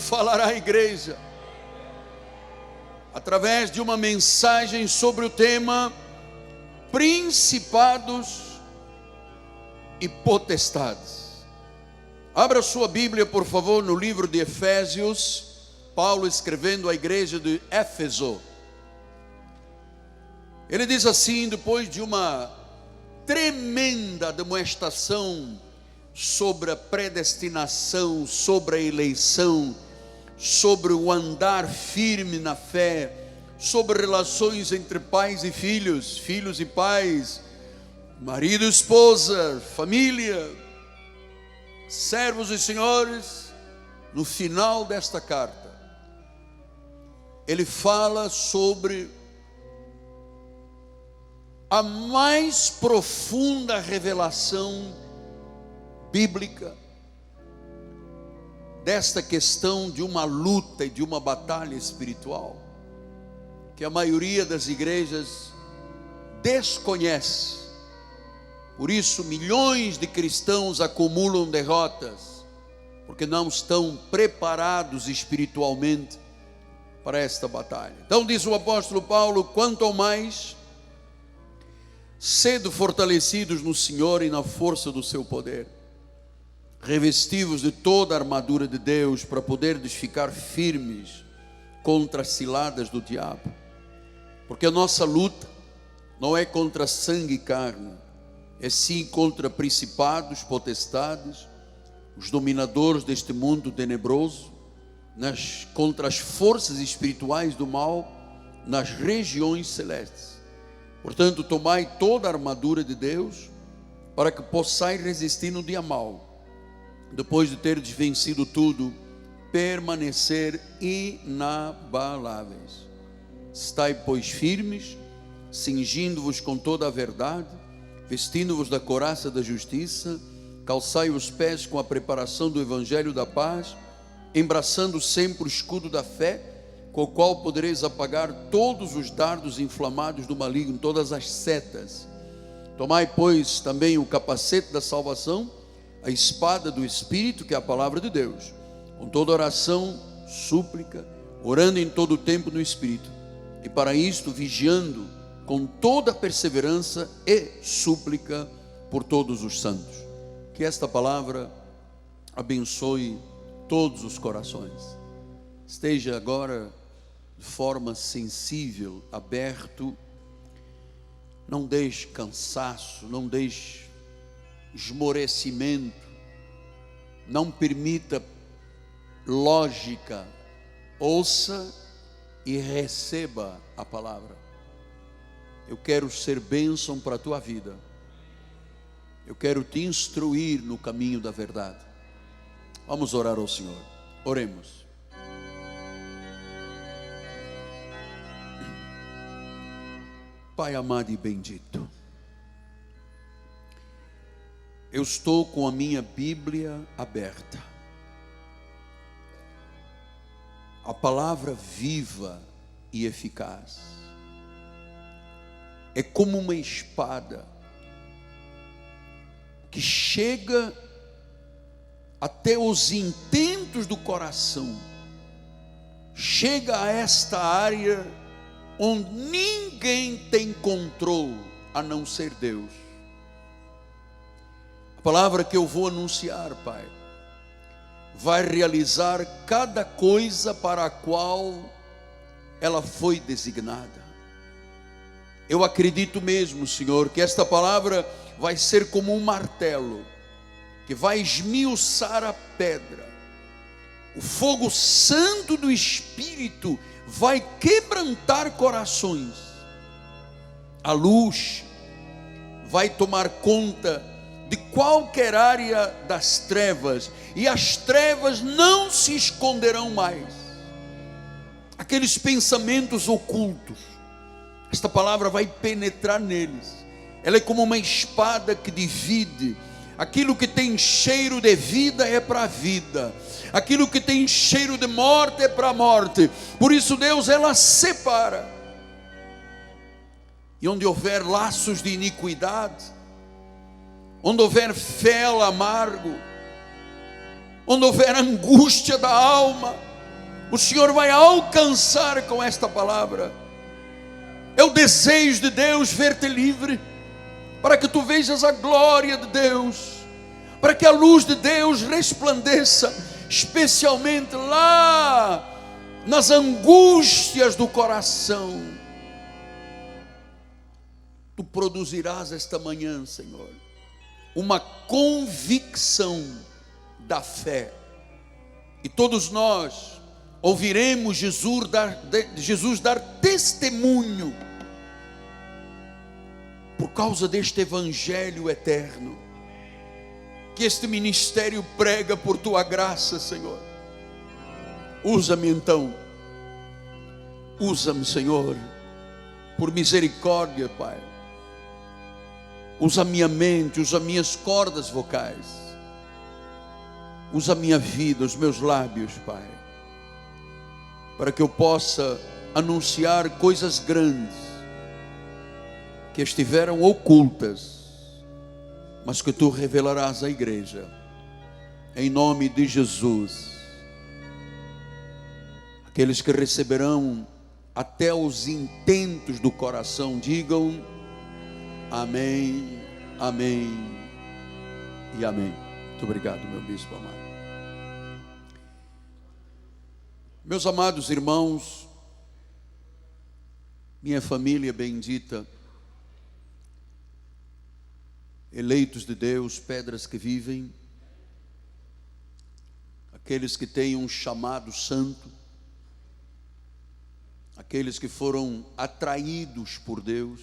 falará à igreja através de uma mensagem sobre o tema Principados e Potestades. Abra sua Bíblia, por favor, no livro de Efésios. Paulo escrevendo à igreja de Éfeso. Ele diz assim, depois de uma tremenda demonstração sobre a predestinação, sobre a eleição, sobre o andar firme na fé, sobre relações entre pais e filhos, filhos e pais, marido e esposa, família, servos e senhores. No final desta carta, ele fala sobre a mais profunda revelação bíblica desta questão de uma luta e de uma batalha espiritual que a maioria das igrejas desconhece. Por isso milhões de cristãos acumulam derrotas, porque não estão preparados espiritualmente para esta batalha. Então diz o apóstolo Paulo: quanto ao mais, sede fortalecidos no Senhor e na força do seu poder, revestivos de toda a armadura de Deus, para poderdes ficar firmes contra as ciladas do diabo. Porque a nossa luta não é contra sangue e carne, é sim contra principados, potestades, os dominadores deste mundo tenebroso, contra as forças espirituais do mal nas regiões celestes. Portanto, tomai toda a armadura de Deus, para que possais resistir no dia mau. Depois de ter vencido tudo, permanecer inabaláveis. Estai, pois, firmes, cingindo-vos com toda a verdade, vestindo-vos da couraça da justiça, calçai os pés com a preparação do evangelho da paz, embraçando sempre o escudo da fé, com o qual podereis apagar todos os dardos inflamados do maligno, todas as setas. Tomai, pois, também o capacete da salvação, a espada do Espírito, que é a palavra de Deus, com toda oração, súplica, orando em todo o tempo no Espírito, e para isto vigiando com toda perseverança e súplica por todos os santos. Que esta palavra abençoe todos os corações. Esteja agora de forma sensível, aberto. Não deixe cansaço, não deixe esmorecimento, não permita lógica. Ouça e receba a palavra. Eu quero ser bênção para a tua vida. Eu quero te instruir no caminho da verdade. Vamos orar ao Senhor. Oremos. Pai amado e bendito, eu estou com a minha Bíblia aberta. A palavra viva e eficaz é como uma espada que chega até os intentos do coração, chega a esta área onde ninguém tem controle a não ser Deus. A palavra que eu vou anunciar, Pai, vai realizar cada coisa para a qual ela foi designada. Eu acredito mesmo, Senhor, que esta palavra vai ser como um martelo, que vai esmiuçar a pedra. O fogo santo do Espírito vai quebrantar corações. A luz vai tomar conta de qualquer área das trevas, e as trevas não se esconderão mais. Aqueles pensamentos ocultos, esta palavra vai penetrar neles. Ela é como uma espada que divide. Aquilo que tem cheiro de vida é para a vida, aquilo que tem cheiro de morte é para a morte. Por isso, Deus, ela separa. E onde houver laços de iniquidade, onde houver fel amargo, onde houver angústia da alma, o Senhor vai alcançar com esta palavra. É o desejo de Deus ver-te livre, para que tu vejas a glória de Deus, para que a luz de Deus resplandeça, especialmente lá nas angústias do coração. Tu produzirás esta manhã, Senhor, uma convicção da fé, e todos nós ouviremos Jesus dar testemunho por causa deste evangelho eterno que este ministério prega por tua graça, Senhor. Usa-me então, usa-me, Senhor, por misericórdia, Pai. Usa a minha mente, usa minhas cordas vocais, usa a minha vida, os meus lábios, Pai, para que eu possa anunciar coisas grandes que estiveram ocultas, mas que tu revelarás à igreja, em nome de Jesus. Aqueles que receberão até os intentos do coração, digam amém, amém e amém. Muito obrigado, meu bispo amado. Meus amados irmãos, minha família bendita, eleitos de Deus, pedras que vivem, aqueles que têm um chamado santo, aqueles que foram atraídos por Deus,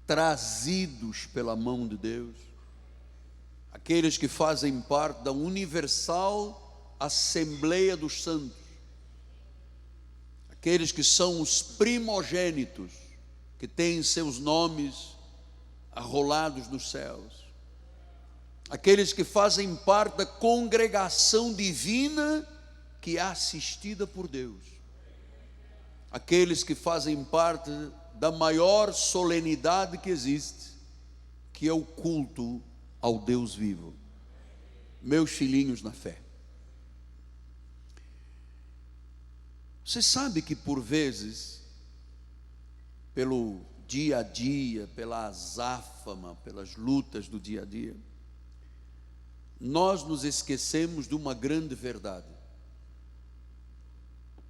trazidos pela mão de Deus, aqueles que fazem parte da universal Assembleia dos Santos, aqueles que são os primogênitos, que têm seus nomes arrolados nos céus, aqueles que fazem parte da congregação divina que é assistida por Deus, aqueles que fazem parte da maior solenidade que existe, que é o culto ao Deus vivo. Meus filhinhos na fé, você sabe que por vezes, pelo dia a dia, pela azáfama, pelas lutas do dia a dia, nós nos esquecemos de uma grande verdade.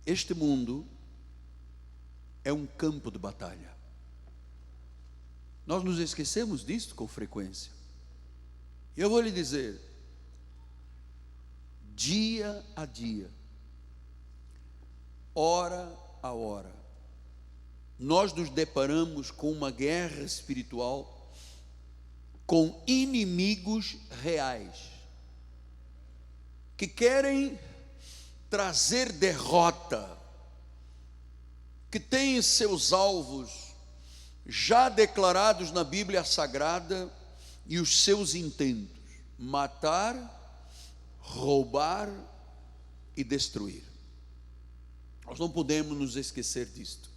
Este mundo é um campo de batalha. Nós nos esquecemos disto com frequência. Eu vou lhe dizer, dia a dia, hora a hora, nós nos deparamos com uma guerra espiritual, com inimigos reais, que querem trazer derrota, que têm seus alvos já declarados na Bíblia Sagrada, e os seus intentos: matar, roubar e destruir. Nós não podemos nos esquecer disto,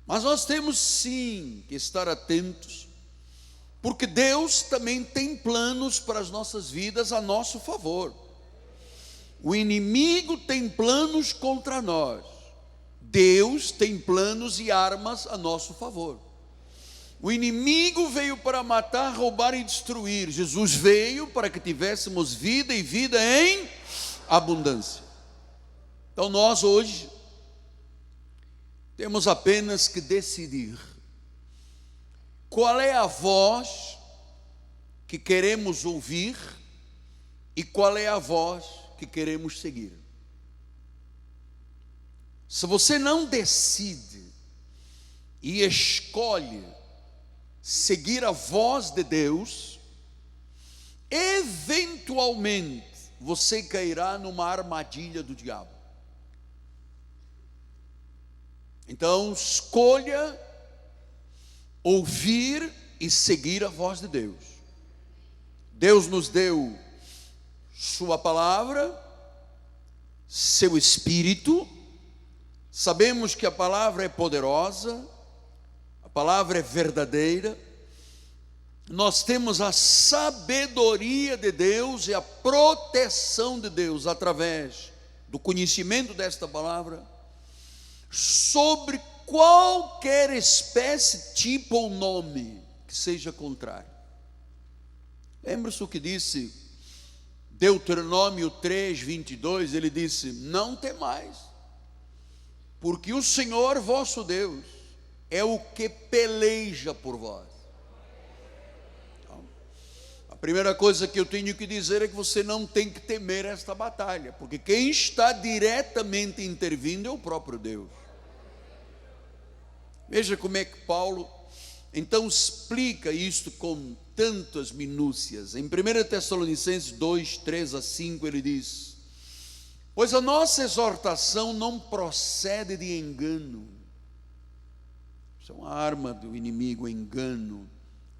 mas nós temos sim que estar atentos, porque Deus também tem planos para as nossas vidas a nosso favor. O inimigo tem planos contra nós, Deus tem planos e armas a nosso favor. O inimigo veio para matar, roubar e destruir. Jesus veio para que tivéssemos vida, e vida em abundância. Então nós hoje temos apenas que decidir qual é a voz que queremos ouvir e qual é a voz que queremos seguir. Se você não decide e escolhe seguir a voz de Deus, eventualmente você cairá numa armadilha do diabo. Então escolha ouvir e seguir a voz de Deus. Deus nos deu sua palavra, seu Espírito. Sabemos que a palavra é poderosa, a palavra é verdadeira, nós temos a sabedoria de Deus e a proteção de Deus através do conhecimento desta palavra sobre qualquer espécie, tipo ou nome que seja contrário. Lembra-se o que disse Deuteronômio 3:22? Ele disse: não temais, porque o Senhor vosso Deus é o que peleja por vós. Então, a primeira coisa que eu tenho que dizer é que você não tem que temer esta batalha, porque quem está diretamente intervindo é o próprio Deus. Veja como é que Paulo então explica isto com tantas minúcias. Em 1 Tessalonicenses 2:3-5 ele diz: pois a nossa exortação não procede de engano. Isso é uma arma do inimigo, engano,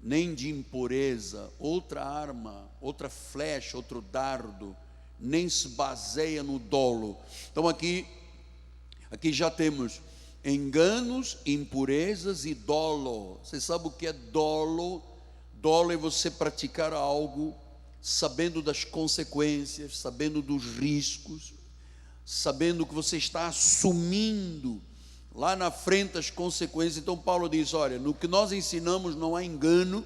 nem de impureza, outra arma, outra flecha, outro dardo, nem se baseia no dolo. Então aqui já temos enganos, impurezas e dolo. Você sabe o que é dolo? Dolo é você praticar algo sabendo das consequências, sabendo dos riscos, sabendo que você está assumindo lá na frente as consequências. Então Paulo diz: olha, no que nós ensinamos não há engano,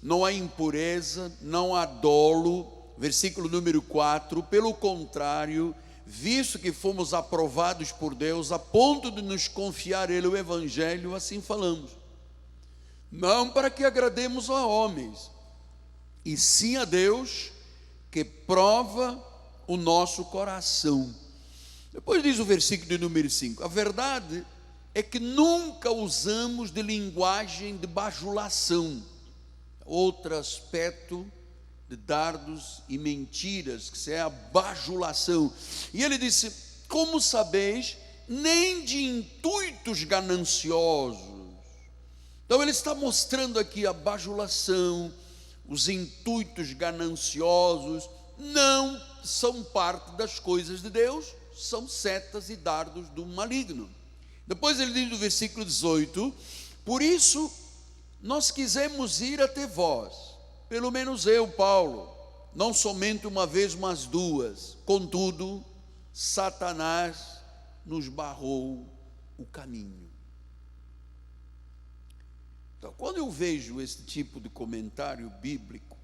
não há impureza, não há dolo. Versículo número 4, pelo contrário, visto que fomos aprovados por Deus a ponto de nos confiar Ele o Evangelho, assim falamos, não para que agrademos a homens, e sim a Deus, que prova o nosso coração. Depois diz o versículo de número 5, a verdade é que nunca usamos de linguagem de bajulação, outro aspecto de dardos e mentiras, que é a bajulação. E ele disse: como sabeis, nem de intuitos gananciosos. Então ele está mostrando aqui a bajulação, os intuitos gananciosos não são parte das coisas de Deus, são setas e dardos do maligno. Depois ele diz no versículo 18: por isso nós quisemos ir até vós, pelo menos eu, Paulo, não somente uma vez, mas duas. Contudo, Satanás nos barrou o caminho. Então, quando eu vejo esse tipo de comentário bíblico,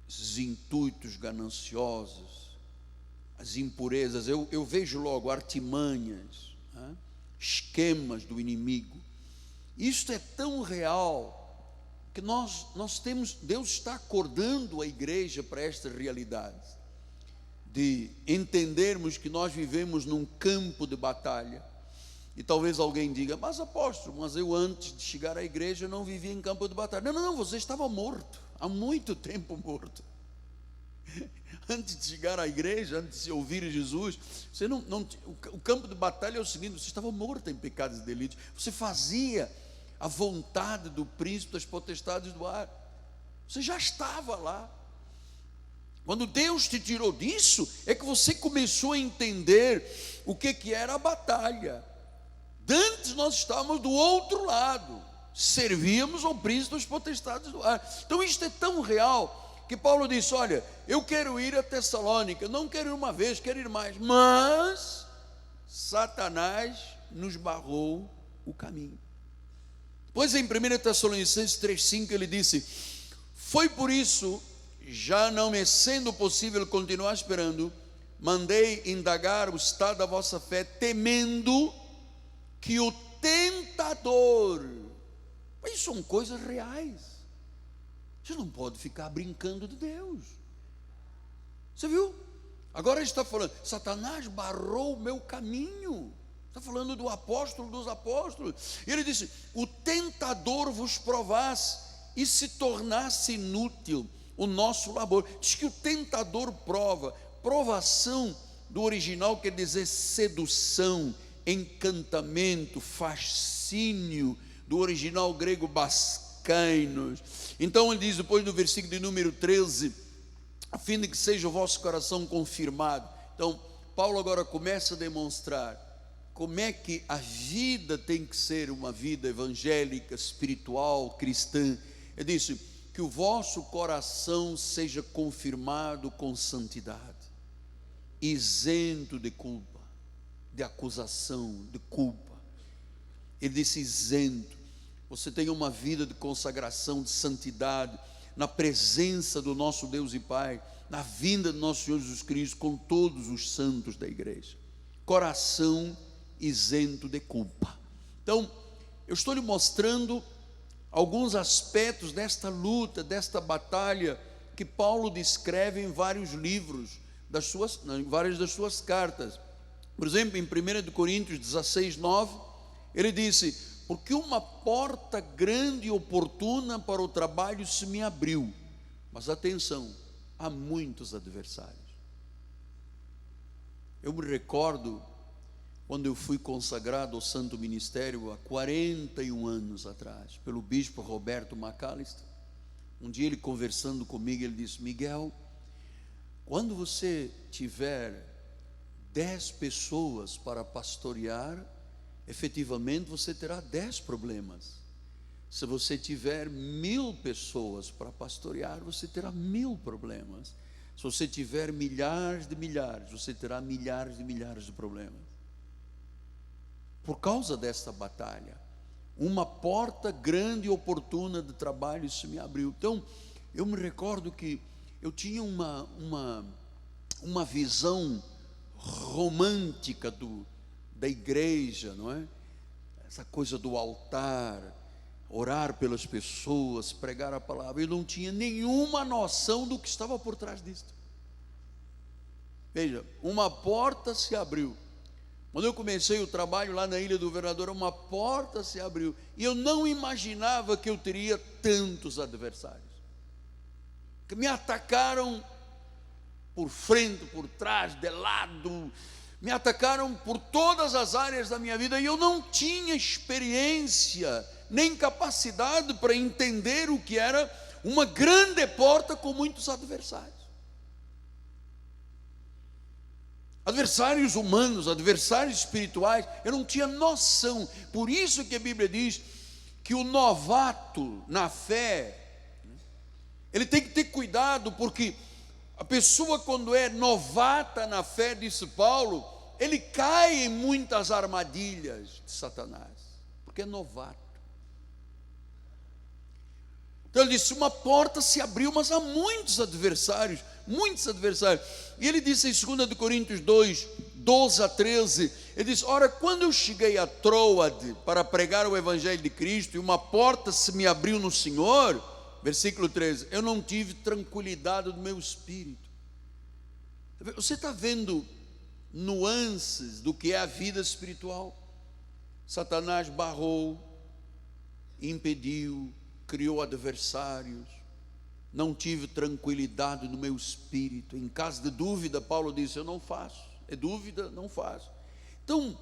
esses intuitos gananciosos, as impurezas, eu vejo logo artimanhas, esquemas do inimigo. Isto é tão real que nós temos, Deus está acordando a igreja para esta realidade, de entendermos que nós vivemos num campo de batalha. E talvez alguém diga: mas apóstolo, mas eu antes de chegar à igreja não vivia em campo de batalha. Não, você estava morto, há muito tempo morto. Antes de chegar à igreja, antes de ouvir Jesus, você o campo de batalha é o seguinte: você estava morto em pecados e delitos, você fazia a vontade do príncipe das potestades do ar, você já estava lá. Quando Deus te tirou disso, é que você começou a entender o que era a batalha. Antes nós estávamos do outro lado, servíamos ao príncipe das potestades do ar. Então isto é tão real, que Paulo disse: olha, eu quero ir a Tessalônica, não quero ir uma vez, quero ir mais, mas Satanás nos barrou o caminho. Pois em 1 Tessalonicenses 3:5 ele disse: foi por isso, já não me sendo possível continuar esperando, mandei indagar o estado da vossa fé, temendo que o tentador, mas isso são coisas reais, você não pode ficar brincando de Deus. Você viu? Agora ele está falando: Satanás barrou o meu caminho. Está falando do apóstolo dos apóstolos. E ele disse: o tentador vos provasse e se tornasse inútil o nosso labor. Diz que o tentador prova. Provação do original quer dizer sedução, encantamento, fascínio, do original grego bascainos. Então ele diz depois no versículo de número 13: a fim de que seja o vosso coração confirmado. Então Paulo agora começa a demonstrar como é que a vida tem que ser uma vida evangélica, espiritual, cristã. Ele disse: que o vosso coração seja confirmado com santidade, isento de culpa, de acusação, de culpa. Ele disse isento. Você tem uma vida de consagração, de santidade, na presença do nosso Deus e Pai, na vinda do nosso Senhor Jesus Cristo, com todos os santos da igreja. Coração isento de culpa. Então, eu estou lhe mostrando alguns aspectos desta luta, desta batalha, que Paulo descreve em vários livros, em várias das suas cartas. Por exemplo, em 1 Coríntios 16, 9, ele disse: porque uma porta grande e oportuna para o trabalho se me abriu, mas atenção, há muitos adversários. Eu me recordo quando eu fui consagrado ao santo ministério há 41 anos atrás, pelo bispo Roberto Macalister. Um dia ele conversando comigo, ele disse: Miguel, quando você tiver 10 pessoas para pastorear, efetivamente você terá 10 problemas. Se você tiver 1000 pessoas para pastorear, você terá 1000 problemas. Se você tiver milhares de milhares, você terá milhares de milhares de problemas. Por causa desta batalha, uma porta grande e oportuna de trabalho se me abriu. Então, eu me recordo que eu tinha uma visão romântica da igreja, não é? Essa coisa do altar, orar pelas pessoas, pregar a palavra. Eu não tinha nenhuma noção do que estava por trás disso. Veja, uma porta se abriu. Quando eu comecei o trabalho lá na Ilha do Governador, uma porta se abriu, e eu não imaginava que eu teria tantos adversários, que me atacaram por frente, por trás, de lado, me atacaram por todas as áreas da minha vida, e eu não tinha experiência, nem capacidade para entender o que era uma grande porta com muitos adversários. Adversários humanos, adversários espirituais, eu não tinha noção. Por isso que a Bíblia diz que o novato na fé, ele tem que ter cuidado, porque a pessoa, quando é novata na fé, disse Paulo, ele cai em muitas armadilhas de Satanás, porque é novato. Então ele disse: uma porta se abriu, mas há muitos adversários. E ele disse em 2 Coríntios 2, 12 a 13, ele diz: ora, quando eu cheguei a Troade para pregar o Evangelho de Cristo, e uma porta se me abriu no Senhor, versículo 13, eu não tive tranquilidade do meu espírito. Você está vendo nuances do que é a vida espiritual? Satanás barrou, impediu, criou adversários, não tive tranquilidade no meu espírito. Em caso de dúvida, Paulo disse: eu não faço. É dúvida, não faço. Então,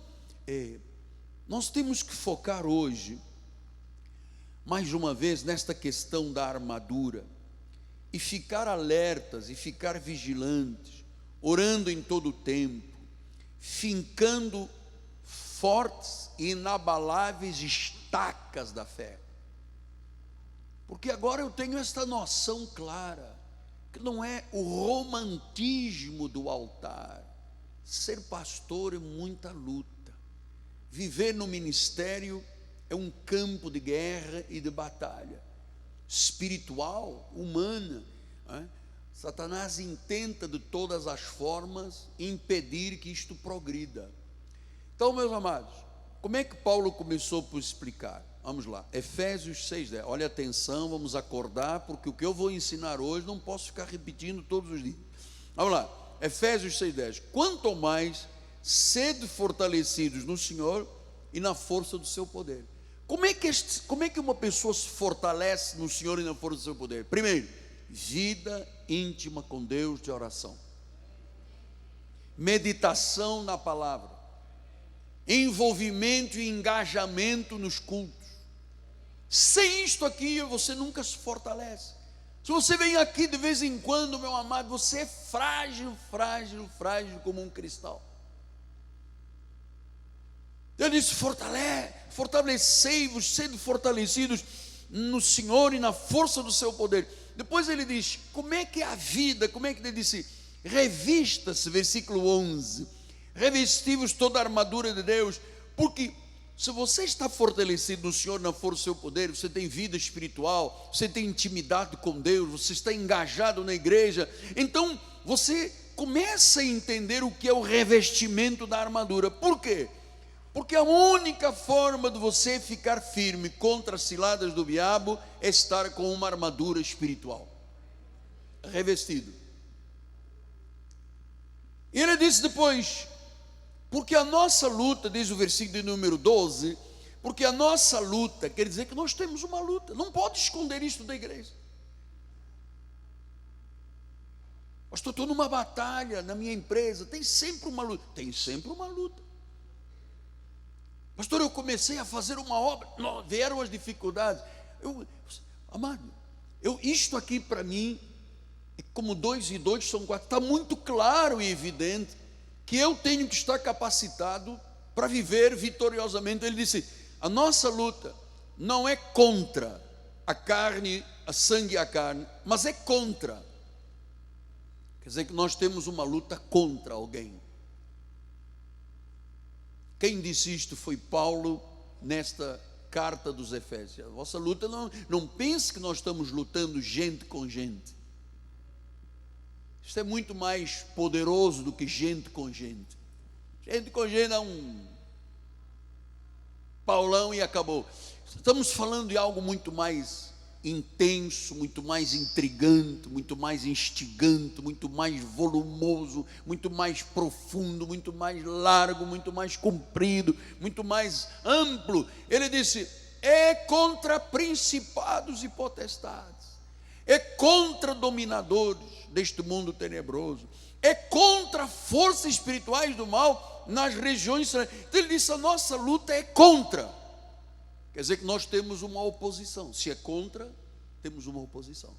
nós temos que focar hoje, mais uma vez, nesta questão da armadura, e ficar alertas, e ficar vigilantes, orando em todo o tempo, fincando fortes e inabaláveis estacas da fé. Porque agora eu tenho esta noção clara, que não é o romantismo do altar. Ser pastor é muita luta. Viver no ministério é um campo de guerra e de batalha espiritual, humana, né? Satanás intenta de todas as formas impedir que isto progrida. Então, meus amados, como é que Paulo começou por explicar? Vamos lá, Efésios 6:10. Olha, atenção, vamos acordar, porque o que eu vou ensinar hoje não posso ficar repetindo todos os dias. Vamos lá, Efésios 6:10. Quanto mais sede fortalecidos no Senhor e na força do seu poder. Como é que uma pessoa se fortalece no Senhor e na força do seu poder? Primeiro, vida íntima com Deus, de oração, meditação na palavra, envolvimento e engajamento nos cultos. Sem isto aqui, você nunca se fortalece. Se você vem aqui de vez em quando, meu amado, você é frágil como um cristal. Ele disse: fortalecei-vos, sede fortalecidos no Senhor e na força do seu poder. Depois ele diz, como é que é a vida? Como é que ele disse? Revista-se, versículo 11, revesti-vos toda a armadura de Deus, porque se você está fortalecido no Senhor, na força do seu poder, você tem vida espiritual, você tem intimidade com Deus, você está engajado na igreja, então você começa a entender o que é o revestimento da armadura. Por quê? Porque a única forma de você ficar firme contra as ciladas do diabo é estar com uma armadura espiritual, revestido. E ele disse depois, porque a nossa luta, diz o versículo de número 12, porque a nossa luta, quer dizer que nós temos uma luta, não pode esconder isto da igreja. Pastor, estou numa batalha na minha empresa, tem sempre uma luta. Tem sempre uma luta. Pastor, eu comecei a fazer uma obra, vieram as dificuldades. Amado, isto aqui para mim, é como 2 e 2 são 4, está muito claro e evidente, que eu tenho que estar capacitado para viver vitoriosamente. Ele disse, a nossa luta não é contra a carne, a sangue e a carne, mas é contra. Quer dizer que nós temos uma luta contra alguém. Quem disse isto foi Paulo, nesta carta dos Efésios. A vossa luta, não pense que nós estamos lutando gente com gente. Isto é muito mais poderoso do que gente com gente. Gente com gente é um Paulão e acabou. Estamos falando de algo muito mais intenso, muito mais intrigante, muito mais instigante, muito mais volumoso, muito mais profundo, muito mais largo, muito mais comprido, muito mais amplo. Ele disse, é contra principados e potestades, é contra dominadores deste mundo tenebroso, é contra forças espirituais do mal nas regiões. Então ele disse, a nossa luta é contra. Quer dizer que nós temos uma oposição. Se é contra, temos uma oposição.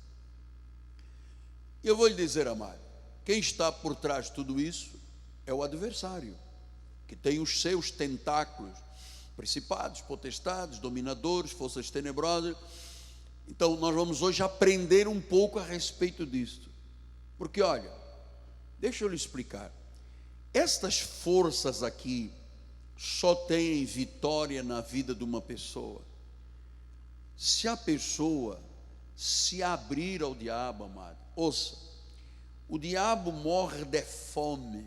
E eu vou lhe dizer, amado, quem está por trás de tudo isso é o adversário, que tem os seus tentáculos, principados, potestades, dominadores, forças tenebrosas. Então nós vamos hoje aprender um pouco a respeito disto. Porque olha, deixa eu lhe explicar. Estas forças aqui só têm vitória na vida de uma pessoa se a pessoa se abrir ao diabo, amado. Ouça, o diabo morre de fome,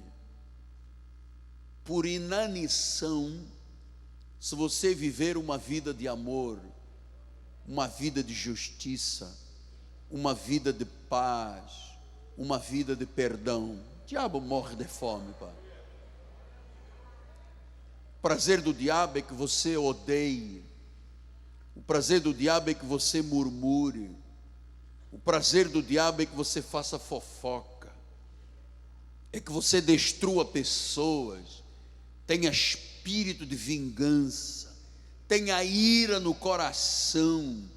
por inanição, se você viver uma vida de amor, uma vida de justiça, uma vida de paz, uma vida de perdão. O diabo morre de fome, pai. O prazer do diabo é que você odeie. O prazer do diabo é que você murmure. O prazer do diabo é que você faça fofoca. É que você destrua pessoas. Tenha espírito de vingança. Tenha ira no coração.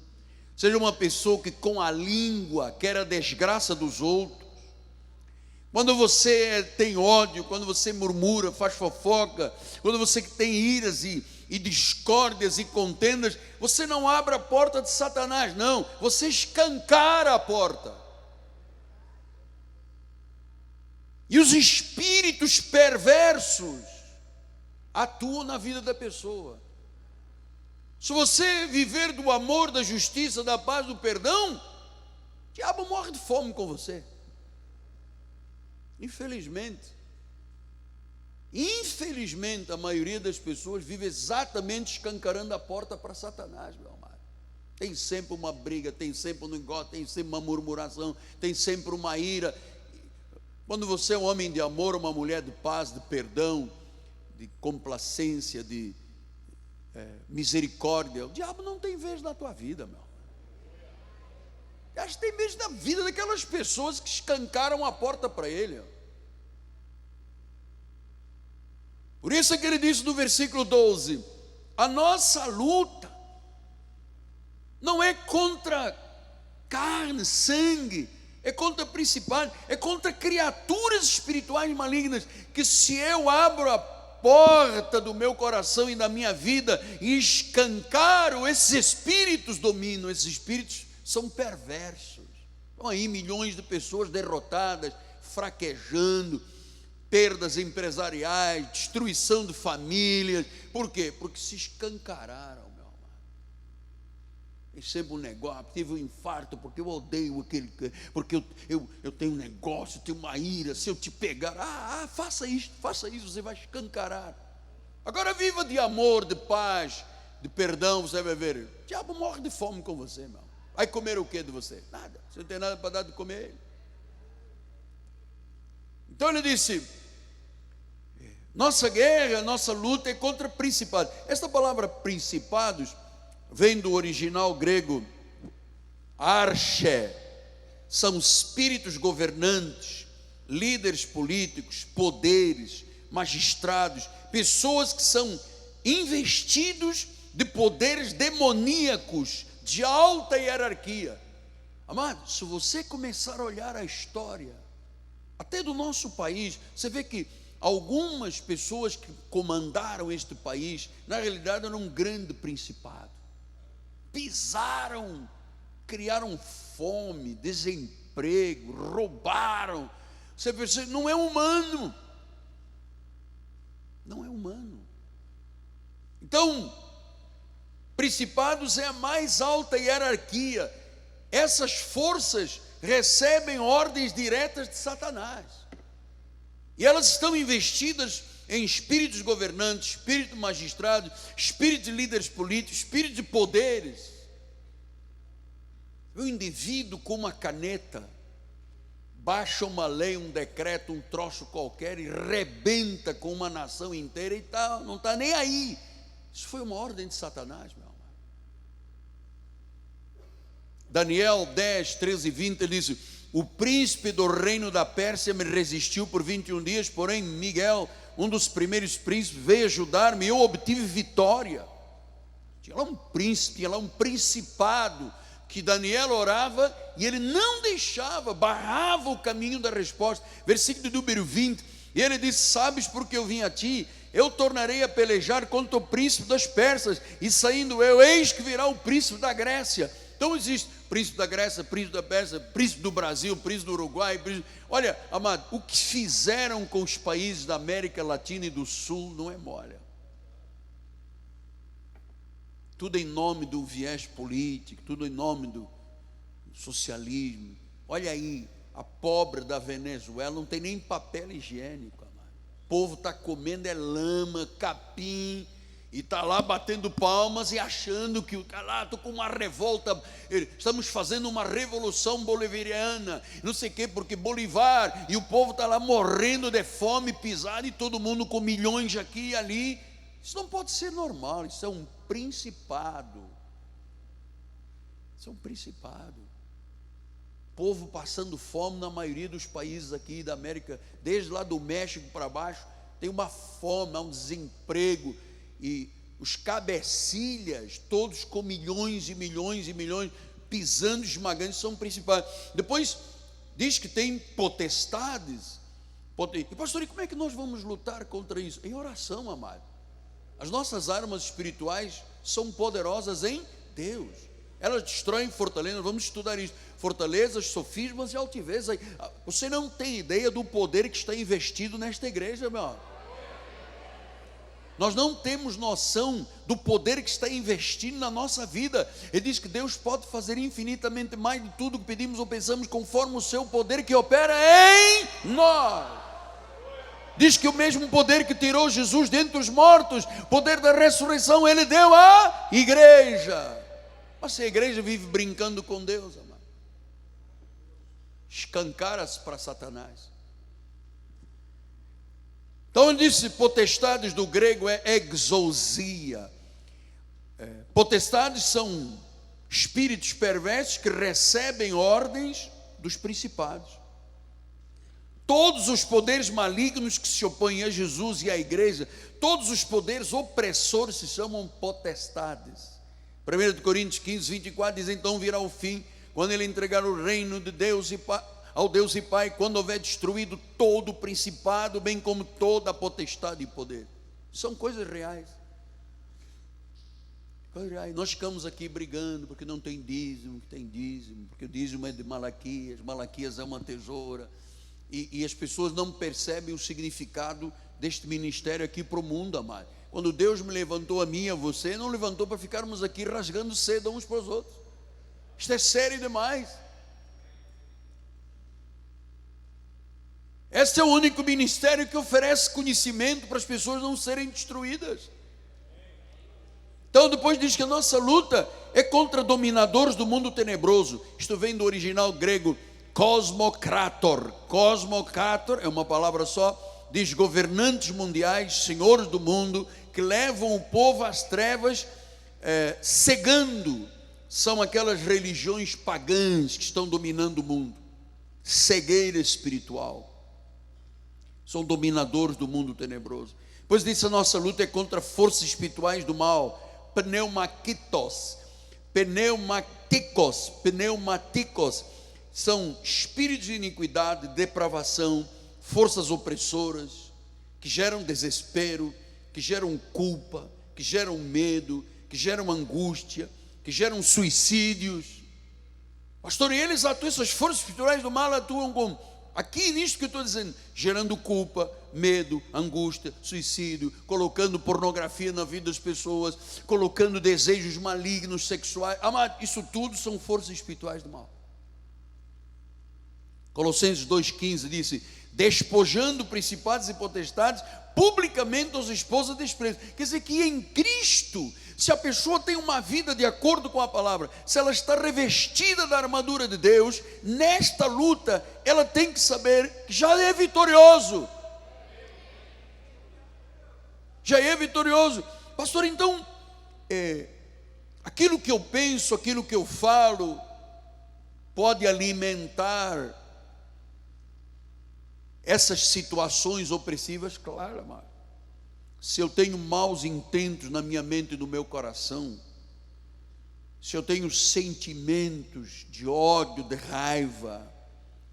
Seja uma pessoa que com a língua quer a desgraça dos outros. Quando você tem ódio, quando você murmura, faz fofoca, quando você tem iras e discórdias e contendas, você não abre a porta de Satanás, não, você escancara a porta. E os espíritos perversos atuam na vida da pessoa. Se você viver do amor, da justiça, da paz, do perdão, o diabo morre de fome com você. Infelizmente, a maioria das pessoas vive exatamente escancarando a porta para Satanás, meu amado. Tem sempre uma briga, tem sempre um negócio, tem sempre uma murmuração, tem sempre uma ira. Quando você é um homem de amor, uma mulher de paz, de perdão, de complacência, de misericórdia, o diabo não tem vez na tua vida, meu. Acho que tem vez na vida daquelas pessoas que escancaram a porta para ele. Por isso é que ele diz no versículo 12: a nossa luta não é contra carne, sangue, é contra principais, é contra criaturas espirituais malignas, que se eu abro porta do meu coração e da minha vida e escancaro, esses espíritos dominam, esses espíritos são perversos. Estão aí milhões de pessoas derrotadas, fraquejando, perdas empresariais, destruição de famílias. Por quê? Porque se escancararam, meu amado. Recebo um negócio, tive um infarto, porque eu odeio aquele, porque eu tenho um negócio, tenho uma ira, se eu te pegar, faça isso, você vai escancarar. Agora viva de amor, de paz, de perdão, você vai ver, o diabo morre de fome com você, meu. Vai comer o que de você? Nada, você não tem nada para dar de comer a ele. Então ele disse, nossa guerra, nossa luta é contra principados. Esta palavra principados vem do original grego arche, são espíritos governantes, líderes políticos, poderes, magistrados, pessoas que são investidos de poderes demoníacos, de alta hierarquia. Amado, se você começar a olhar a história, até do nosso país, você vê que algumas pessoas que comandaram este país, na realidade eram um grande principado. Pisaram, criaram fome, desemprego, roubaram. Você percebe, não é humano. Não é humano. Então, principados é a mais alta hierarquia. Essas forças recebem ordens diretas de Satanás. E elas estão investidas em espíritos governantes, espírito de magistrados, espírito de líderes políticos, espírito de poderes. O indivíduo com uma caneta baixa uma lei, um decreto, um troço qualquer e rebenta com uma nação inteira e não está nem aí. Isso foi uma ordem de Satanás, meu amado. Daniel 10, 13 e 20, ele diz: o príncipe do reino da Pérsia me resistiu por 21 dias, porém Miguel, um dos primeiros príncipes, veio ajudar-me e eu obtive vitória. Tinha lá um príncipe, tinha lá um principado, que Daniel orava e ele não deixava, barrava o caminho da resposta. Versículo número 20, e ele disse: sabes por que eu vim a ti? Eu tornarei a pelejar contra o príncipe das Persas, e saindo eu, eis que virá o príncipe da Grécia. Então existe príncipe da Grécia, príncipe da Pérsia, príncipe do Brasil, príncipe do Uruguai, príncipe... Olha, amado, o que fizeram com os países da América Latina e do Sul não é mole. Tudo em nome do viés político, tudo em nome do socialismo. Olha aí, a pobre da Venezuela não tem nem papel higiênico, amado. O povo está comendo lama, capim, e está lá batendo palmas e achando que estou com uma revolta, estamos fazendo uma revolução bolivariana, não sei o quê, porque Bolivar, e o povo está lá morrendo de fome, pisado, e todo mundo com milhões aqui e ali. Isso não pode ser normal, isso é um principado. Isso é um principado. Povo passando fome na maioria dos países aqui da América, desde lá do México para baixo, tem uma fome, há um desemprego, e os cabecilhas, todos com milhões e milhões e milhões, pisando, esmagando, são principados. Depois diz que tem potestades. E pastor, e como é que nós vamos lutar contra isso? Em oração, amado. As nossas armas espirituais são poderosas em Deus. Elas destroem fortalezas. Vamos estudar isso. Fortalezas, sofismas e altivez. Você não tem ideia do poder que está investido nesta igreja, meu amado. Nós não temos noção do poder que está investindo na nossa vida. Ele diz que Deus pode fazer infinitamente mais de tudo que pedimos ou pensamos, conforme o seu poder que opera em nós. Diz que o mesmo poder que tirou Jesus dentre os mortos, poder da ressurreição, Ele deu à igreja. Mas se a igreja vive brincando com Deus, amado, escancara-se para Satanás. Então ele disse, potestades do grego é exousia. Potestades são espíritos perversos que recebem ordens dos principados. Todos os poderes malignos que se opõem a Jesus e à igreja, todos os poderes opressores se chamam potestades. 1 Coríntios 15, 24 diz: então virá o fim, quando ele entregar o reino de Deus e ao Deus e Pai, quando houver destruído todo o principado, bem como toda a potestade e poder. São coisas reais. Coisas reais. Nós ficamos aqui brigando porque não tem dízimo, porque o dízimo é de Malaquias, Malaquias é uma tesoura, e as pessoas não percebem o significado deste ministério aqui para o mundo, amado. Quando Deus me levantou a mim e a você, não levantou para ficarmos aqui rasgando seda uns para os outros. Isto é sério demais. Este é o único ministério que oferece conhecimento para as pessoas não serem destruídas. Então depois diz que a nossa luta é contra dominadores do mundo tenebroso. Isto vem do original grego cosmokrator. Cosmokrator é uma palavra só, diz governantes mundiais, senhores do mundo, que levam o povo às trevas, cegando. São aquelas religiões pagãs que estão dominando o mundo. Cegueira espiritual. São dominadores do mundo tenebroso. Pois disso, a nossa luta é contra forças espirituais do mal. Pneumatikos. São espíritos de iniquidade, depravação, forças opressoras, que geram desespero, que geram culpa, que geram medo, que geram angústia, que geram suicídios. Pastor, e eles atuam, essas forças espirituais do mal atuam como? Aqui nisso que eu estou dizendo, gerando culpa, medo, angústia, suicídio, colocando pornografia na vida das pessoas, colocando desejos malignos, sexuais. Amado, isso tudo são forças espirituais do mal. Colossenses 2,15 disse: despojando principados e potestades, publicamente os expôs a desprezo. Quer dizer que em Cristo, se a pessoa tem uma vida de acordo com a palavra, se ela está revestida da armadura de Deus, nesta luta, ela tem que saber que já é vitorioso. Já é vitorioso. Pastor, então, aquilo que eu penso, aquilo que eu falo, pode alimentar essas situações opressivas? Claro, amado. Se eu tenho maus intentos na minha mente e no meu coração, se eu tenho sentimentos de ódio, de raiva,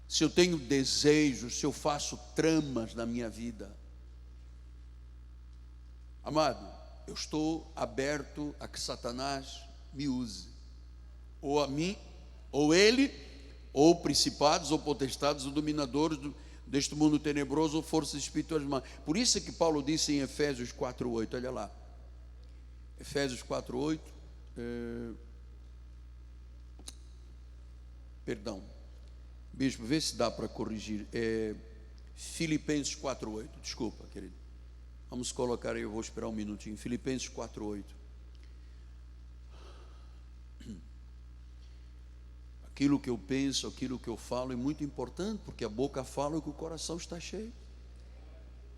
se eu tenho desejos, se eu faço tramas na minha vida, amado, eu estou aberto a que Satanás me use, ou a mim, ou ele, ou principados, ou potestades, ou dominadores deste mundo tenebroso, ou forças espirituais más. Por isso é que Paulo disse em Efésios 4,8, olha lá, Efésios 4,8, perdão, bispo, vê se dá para corrigir, Filipenses 4,8, desculpa, querido, vamos colocar aí, eu vou esperar um minutinho, Filipenses 4,8, aquilo que eu penso, aquilo que eu falo é muito importante, porque a boca fala o que o coração está cheio.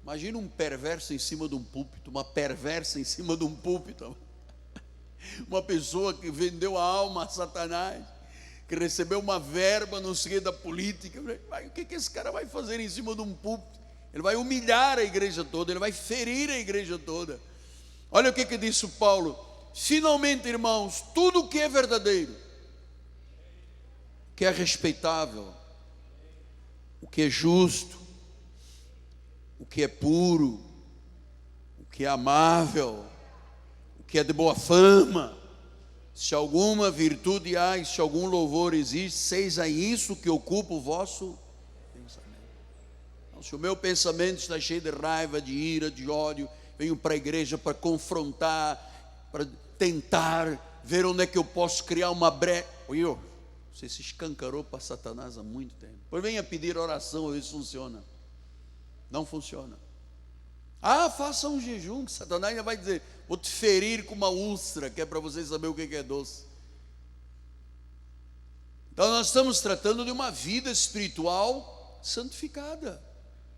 Imagina um perverso em cima de um púlpito, uma perversa em cima de um púlpito, uma pessoa que vendeu a alma a Satanás, que recebeu uma verba no segredo da política. O que esse cara vai fazer em cima de um púlpito? Ele vai humilhar a igreja toda, ele vai ferir a igreja toda. Olha o que disse Paulo: finalmente, irmãos, tudo o que é verdadeiro, o que é respeitável, o que é justo, o que é puro, o que é amável, o que é de boa fama, se alguma virtude há, se algum louvor existe, seja isso que ocupa o vosso pensamento. Então, se o meu pensamento está cheio de raiva, de ira, de ódio, venho para a igreja para confrontar, para tentar ver onde é que eu posso criar uma brecha. Você se escancarou para Satanás há muito tempo. Pois venha pedir oração, ver se funciona. Não funciona. Faça um jejum, que Satanás ainda vai dizer: vou te ferir com uma úlcera, que é para você saber o que é doce. Então nós estamos tratando de uma vida espiritual santificada.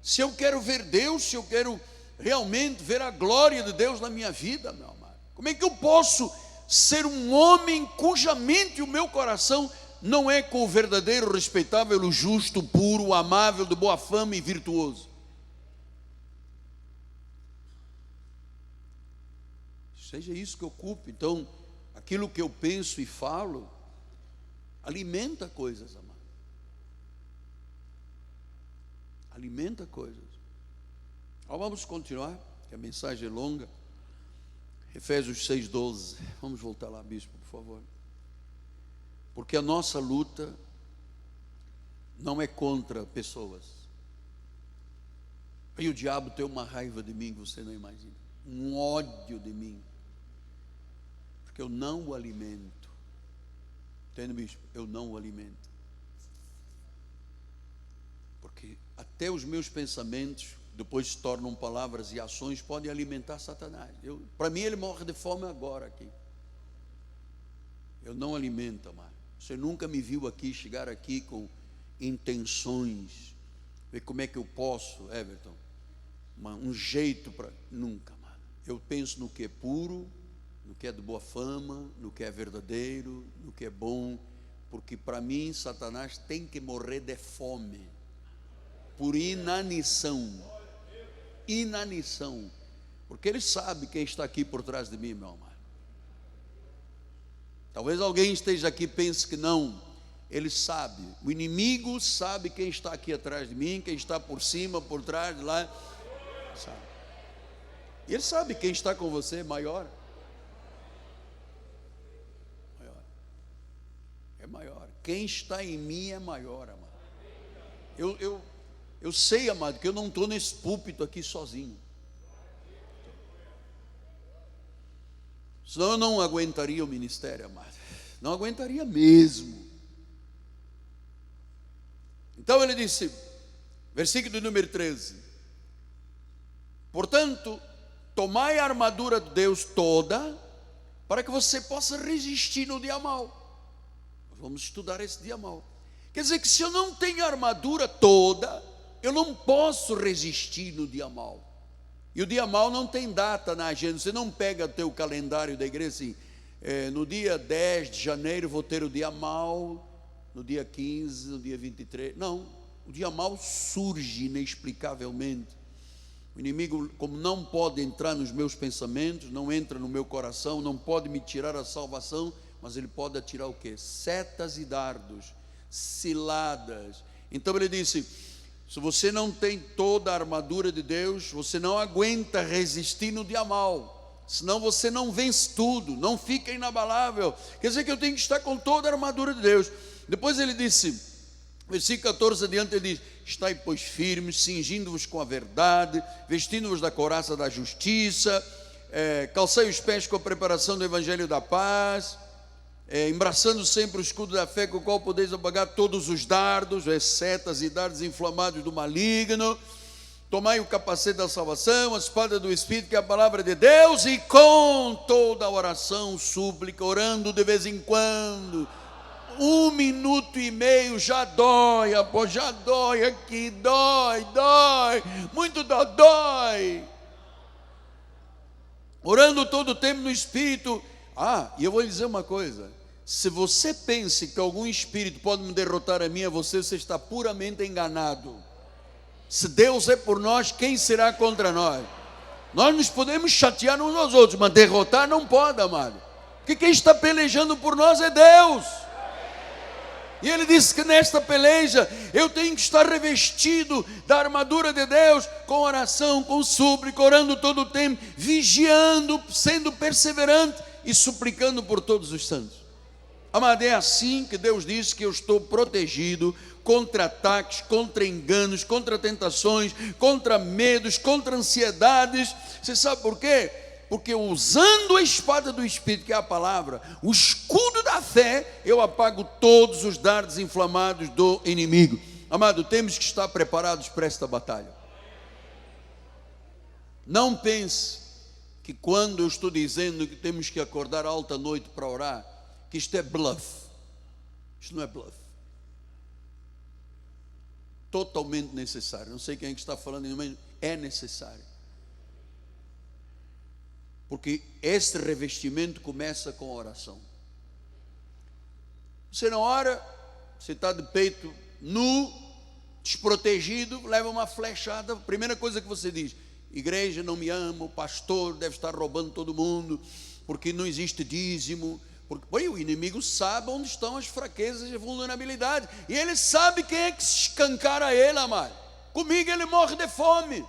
Se eu quero ver Deus, se eu quero realmente ver a glória de Deus na minha vida, meu amado, como é que eu posso ser um homem cuja mente e o meu coração não é com o verdadeiro, respeitável, o justo, o puro, o amável, de boa fama e virtuoso? Seja isso que ocupe. Então, aquilo que eu penso e falo alimenta coisas, amado. Alimenta coisas. Vamos continuar. que a mensagem é longa. Efésios 6:12. Vamos voltar lá, bispo, por favor. Porque a nossa luta não é contra pessoas. E o diabo tem uma raiva de mim que você não imagina. Um ódio de mim. Porque eu não o alimento. Entende, bispo? Eu não o alimento. Porque até os meus pensamentos, depois se tornam palavras e ações, podem alimentar Satanás. Para mim ele morre de fome agora aqui. Eu não alimento, amado. Você nunca me viu aqui, chegar aqui com intenções, ver como é que eu posso, Everton, um jeito para... Nunca, amado. Eu penso no que é puro, no que é de boa fama, no que é verdadeiro, no que é bom, porque para mim Satanás tem que morrer de fome, por inanição, porque ele sabe quem está aqui por trás de mim, meu amado. Talvez alguém esteja aqui e pense que não. Ele sabe, o inimigo sabe quem está aqui atrás de mim, quem está por cima, por trás, de lá, sabe. E ele sabe quem está com você, maior. É maior. Quem está em mim é maior, amado. Eu sei, amado, que eu não estou nesse púlpito aqui sozinho. Senão eu não aguentaria o ministério, amado. Não aguentaria mesmo. Então ele disse, versículo número 13: portanto, tomai a armadura de Deus toda, para que você possa resistir no dia mau. Vamos estudar esse dia mau. Quer dizer que se eu não tenho a armadura toda, eu não posso resistir no dia mau. E o dia mau não tem data na agenda. Você não pega o teu calendário da igreja assim, no dia 10 de janeiro vou ter o dia mau, no dia 15, no dia 23. Não, o dia mau surge inexplicavelmente. O inimigo, como não pode entrar nos meus pensamentos, não entra no meu coração, não pode me tirar a salvação, mas ele pode atirar o quê? Setas e dardos, ciladas. Então ele disse, se você não tem toda a armadura de Deus, você não aguenta resistir no dia mau. Senão você não vence tudo, não fica inabalável. Quer dizer que eu tenho que estar com toda a armadura de Deus. Depois ele disse, versículo 14 adiante, ele diz, estai pois firmes, cingindo-vos com a verdade, vestindo-vos da couraça da justiça, calçai os pés com a preparação do evangelho da paz, embraçando sempre o escudo da fé, com o qual podeis apagar todos os dardos, setas e dardos inflamados do maligno. Tomai o capacete da salvação, a espada do Espírito, que é a palavra de Deus, e com toda a oração, súplica, orando de vez em quando, 1 minuto e meio, já dói, após já dói aqui, dói, muito dói. Orando todo o tempo no Espírito. E eu vou lhe dizer uma coisa, se você pensa que algum espírito pode me derrotar a mim, você está puramente enganado. Se Deus é por nós, quem será contra nós? Nós nos podemos chatear uns aos outros, mas derrotar não pode, amado, porque quem está pelejando por nós é Deus. E ele disse que nesta peleja eu tenho que estar revestido da armadura de Deus, com oração, com súplica, orando todo o tempo, vigiando, sendo perseverante e suplicando por todos os santos. Amado, é assim que Deus diz que eu estou protegido contra ataques, contra enganos, contra tentações, contra medos, contra ansiedades. Você sabe por quê? Porque usando a espada do Espírito, que é a palavra, o escudo da fé, eu apago todos os dardos inflamados do inimigo. Amado, temos que estar preparados para esta batalha. Não pense que quando eu estou dizendo que temos que acordar alta noite para orar, que isto é bluff. Isto não é bluff. Totalmente necessário. Não sei quem é que está falando, mas é necessário. Porque este revestimento começa com a oração. Você não ora, você está de peito nu, desprotegido, leva uma flechada. Primeira coisa que você diz: igreja não me ama, o pastor deve estar roubando todo mundo, porque não existe dízimo. Porque o inimigo sabe onde estão as fraquezas e vulnerabilidades, e ele sabe quem é que se escancara a ele, amado. Comigo ele morre de fome.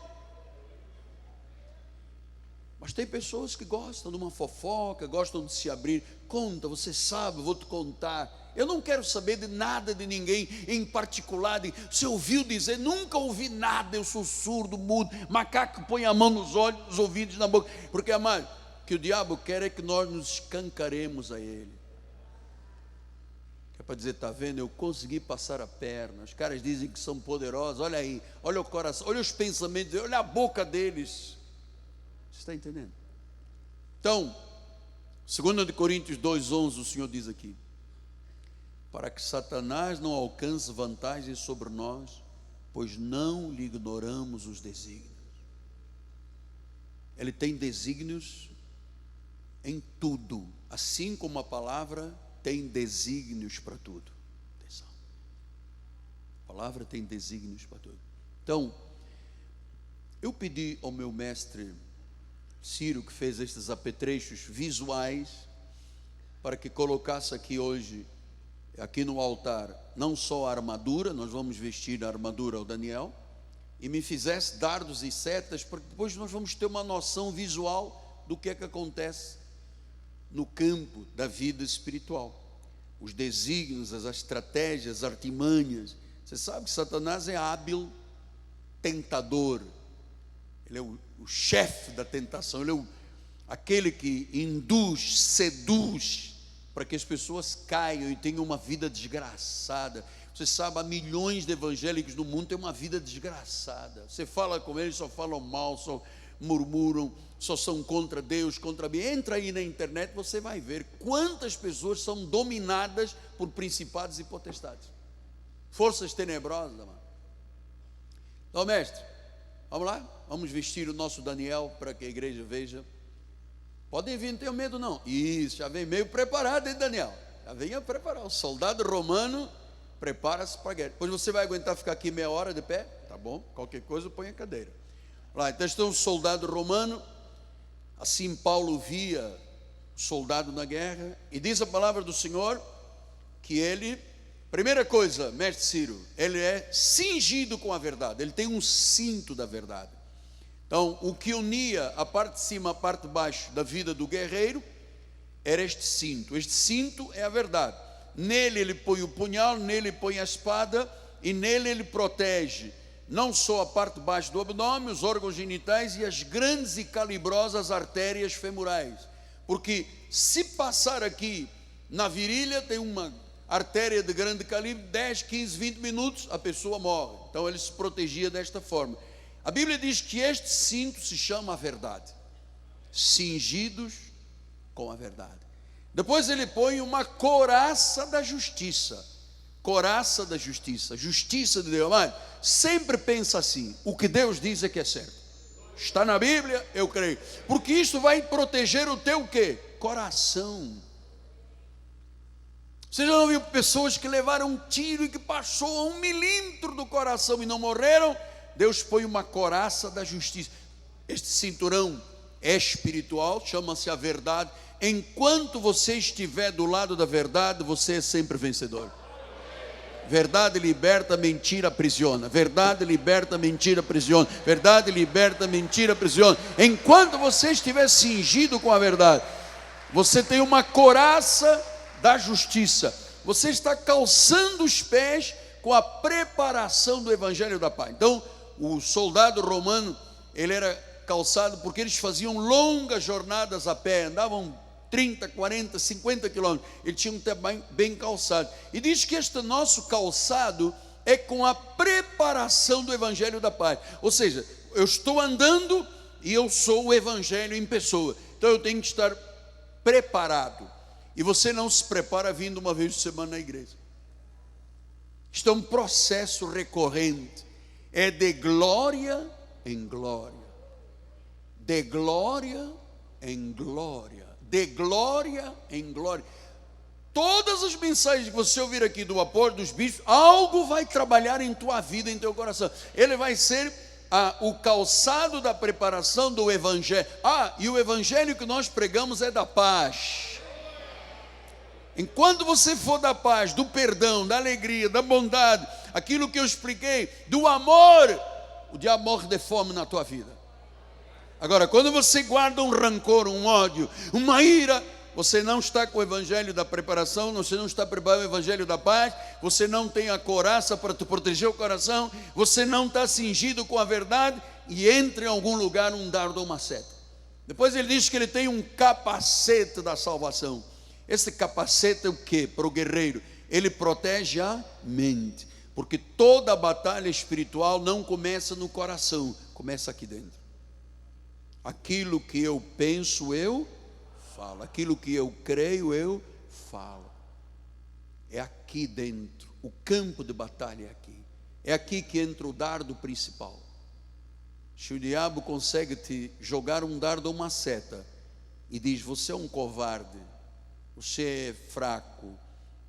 Mas tem pessoas que gostam de uma fofoca, gostam de se abrir. Conta, você sabe, eu vou te contar. Eu não quero saber de nada de ninguém em particular. Você ouviu dizer? Nunca ouvi nada, eu sou surdo, mudo. Macaco põe a mão nos olhos, nos ouvidos, na boca. Porque, amado, o que o diabo quer é que nós nos escancaremos a ele. É para dizer, está vendo, eu consegui passar a perna. Os caras dizem que são poderosos. Olha aí, olha o coração, olha os pensamentos, olha a boca deles. Você está entendendo? Então, 2 Coríntios 2,11, o Senhor diz aqui: para que Satanás não alcance vantagem sobre nós, pois não lhe ignoramos os desígnios. Ele tem desígnios em tudo, assim como a palavra tem desígnios para tudo. Atenção. A palavra tem desígnios para tudo. Então, eu pedi ao meu mestre Ciro, que fez estes apetrechos visuais, para que colocasse aqui hoje, aqui no altar, não só a armadura, nós vamos vestir a armadura ao Daniel, e me fizesse dardos e setas, porque depois nós vamos ter uma noção visual do que é que acontece no campo da vida espiritual. Os desígnios, as estratégias, as artimanhas. Você sabe que Satanás é hábil tentador. Ele é o chefe da tentação. Ele é aquele que induz, seduz, para que as pessoas caiam e tenham uma vida desgraçada. Você sabe, há milhões de evangélicos no mundo têm uma vida desgraçada. Você fala com eles, só falam mal, só murmuram, só são contra Deus, contra mim. Entra aí na internet, você vai ver quantas pessoas são dominadas por principados e potestades, forças tenebrosas, mano. Então, mestre, vamos lá? Vamos vestir o nosso Daniel para que a igreja veja. Podem vir, não tenham medo não. Isso, já vem meio preparado, hein, Daniel? Já venha preparar. O soldado romano prepara-se para a guerra. Depois você vai aguentar ficar aqui meia hora de pé? Tá bom, qualquer coisa põe a cadeira. Lá, então está um soldado romano. Assim Paulo via o soldado na guerra. E diz a palavra do Senhor que ele, primeira coisa, mestre Ciro, ele é cingido com a verdade. Ele tem um cinto da verdade. Então, o que unia a parte de cima, a parte de baixo da vida do guerreiro, era este cinto. Este cinto é a verdade. Nele ele põe o punhal, nele põe a espada, e nele ele protege não só a parte de baixo do abdômen, os órgãos genitais e as grandes e calibrosas artérias femorais. Porque se passar aqui na virilha, tem uma artéria de grande calibre, 10, 15, 20 minutos, a pessoa morre. Então ele se protegia desta forma. A Bíblia diz que este cinto se chama a verdade. Cingidos com a verdade. Depois ele põe uma couraça da justiça. Couraça da justiça. Justiça de Deus. Mas sempre pensa assim: o que Deus diz é que é certo. Está na Bíblia, eu creio. Porque isto vai proteger o teu quê? Coração. Você já não viu pessoas que levaram um tiro e que passou a 1 milímetro do coração e não morreram? Deus põe uma couraça da justiça. Este cinturão é espiritual, chama-se a verdade. Enquanto você estiver do lado da verdade, você é sempre vencedor. Verdade liberta, mentira aprisiona. Verdade liberta, mentira aprisiona. Verdade liberta, mentira aprisiona. Enquanto você estiver cingido com a verdade, você tem uma couraça da justiça. Você está calçando os pés com a preparação do evangelho da paz. Então, o soldado romano, ele era calçado porque eles faziam longas jornadas a pé, andavam 30, 40, 50 quilômetros. Eles tinham que estar bem calçado. E diz que este nosso calçado é com a preparação do evangelho da paz. Ou seja, eu estou andando e eu sou o evangelho em pessoa. Então eu tenho que estar preparado. E você não se prepara vindo uma vez por semana na igreja. Isto é um processo recorrente. É de glória em glória. De glória em glória. De glória em glória. Todas as mensagens que você ouvir aqui do apóstolo, dos bispos, algo vai trabalhar em tua vida, em teu coração. Ele vai ser o calçado da preparação do evangelho. E o evangelho que nós pregamos é da paz. Enquanto você for da paz, do perdão, da alegria, da bondade, aquilo que eu expliquei, do amor, o diabo morre de fome na tua vida. Agora, quando você guarda um rancor, um ódio, uma ira, você não está com o evangelho da preparação, você não está preparando o evangelho da paz, você não tem a couraça para te proteger o coração, você não está cingido com a verdade, e entra em algum lugar um dardo ou uma seta. Depois ele diz que ele tem um capacete da salvação. Esse capacete é o que? Para o guerreiro, ele protege a mente, porque toda a batalha espiritual não começa no coração, começa aqui dentro. Aquilo que eu penso, eu falo. Aquilo que eu creio, eu falo. É aqui dentro. O campo de batalha é aqui. É aqui que entra o dardo principal. Se o diabo consegue te jogar um dardo ou uma seta e diz: você é um covarde, você é fraco,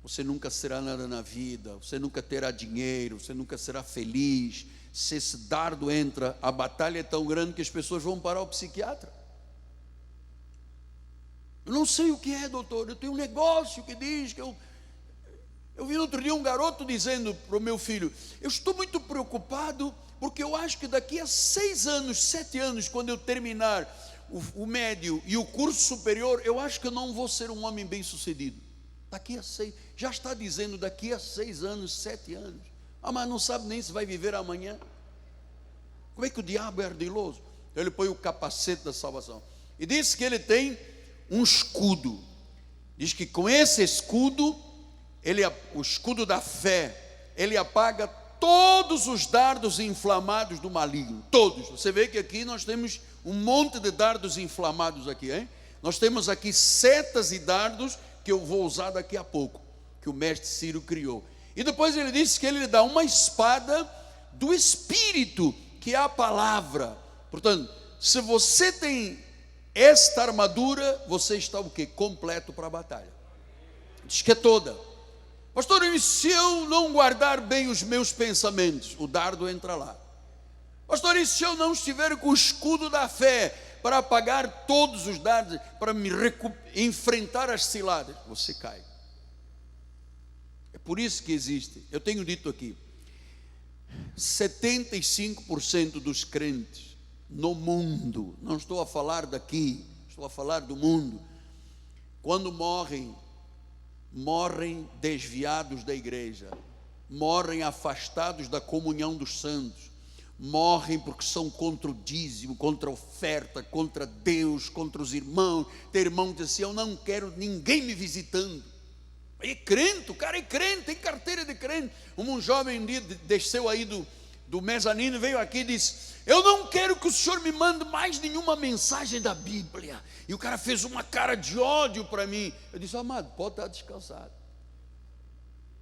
você nunca será nada na vida, você nunca terá dinheiro, você nunca será feliz. Se esse dardo entra, a batalha é tão grande que as pessoas vão parar o psiquiatra. Eu não sei o que é, doutor, eu tenho um negócio que diz que eu vi outro dia um garoto dizendo para o meu filho: eu estou muito preocupado, porque eu acho que daqui a 6 anos, 7 anos, quando eu terminar o médio e o curso superior, eu acho que eu não vou ser um homem bem sucedido. Daqui a 6, já está dizendo daqui a 6 anos, 7 anos. Ah, mas não sabe nem se vai viver amanhã. Como é que o diabo é ardiloso? Então ele põe o capacete da salvação. E diz que ele tem um escudo. Diz que com esse escudo, o escudo da fé, ele apaga todos os dardos inflamados do maligno. Todos. Você vê que aqui nós temos um monte de dardos inflamados aqui, hein? Nós temos aqui setas e dardos que eu vou usar daqui a pouco, que o mestre Ciro criou. E depois ele disse que ele lhe dá uma espada do Espírito, que é a palavra. Portanto, se você tem esta armadura, você está o quê? Completo para a batalha. Diz que é toda. Pastor, e se eu não guardar bem os meus pensamentos? O dardo entra lá. Pastor, e se eu não estiver com o escudo da fé para apagar todos os dardos, para me enfrentar as ciladas? Você cai. É por isso que existe, eu tenho dito aqui, 75% dos crentes no mundo, não estou a falar daqui, estou a falar do mundo, quando morrem desviados da igreja, morrem afastados da comunhão dos santos, morrem porque são contra o dízimo, contra a oferta, contra Deus, contra os irmãos. Tem irmão que diz assim: eu não quero ninguém me visitando. É crente, o cara é crente, tem carteira de crente. Um jovem um dia desceu aí do mezanino, veio aqui e disse: eu não quero que o senhor me mande mais nenhuma mensagem da Bíblia. E o cara fez uma cara de ódio para mim. Eu disse: amado, pode estar descansado,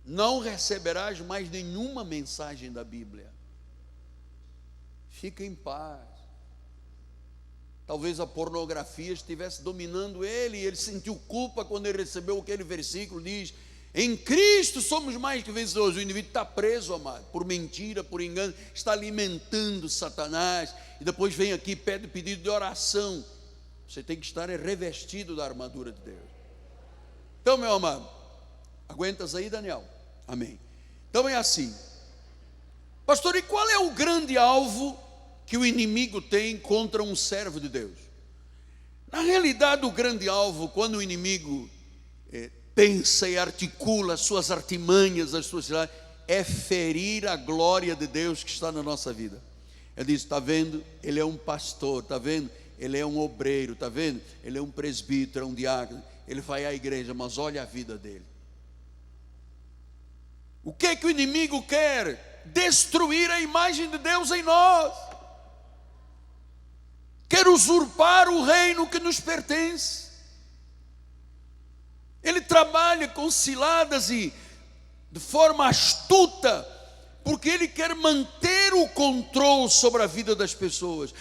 não receberás mais nenhuma mensagem da Bíblia. Fica em paz. Talvez a pornografia estivesse dominando ele, e ele sentiu culpa quando ele recebeu aquele versículo, diz: em Cristo somos mais que vencedores. O indivíduo está preso, amado, por mentira, por engano, está alimentando Satanás, e depois vem aqui e pede pedido de oração. Você tem que estar revestido da armadura de Deus. Então, meu amado, aguentas aí, Daniel? Amém. Então é assim, pastor, e qual é o grande alvo que o inimigo tem contra um servo de Deus? Na realidade, o grande alvo, quando o inimigo pensa e articula as suas artimanhas, as suas cidades, é ferir a glória de Deus que está na nossa vida. Ele diz: está vendo? Ele é um pastor, está vendo? Ele é um obreiro, está vendo? Ele é um presbítero, é um diácono, ele vai à igreja, mas olha a vida dele. O que é que o inimigo quer? Destruir a imagem de Deus em nós. Quer usurpar o reino que nos pertence. Ele trabalha com ciladas e de forma astuta, porque ele quer manter o controle sobre a vida das pessoas.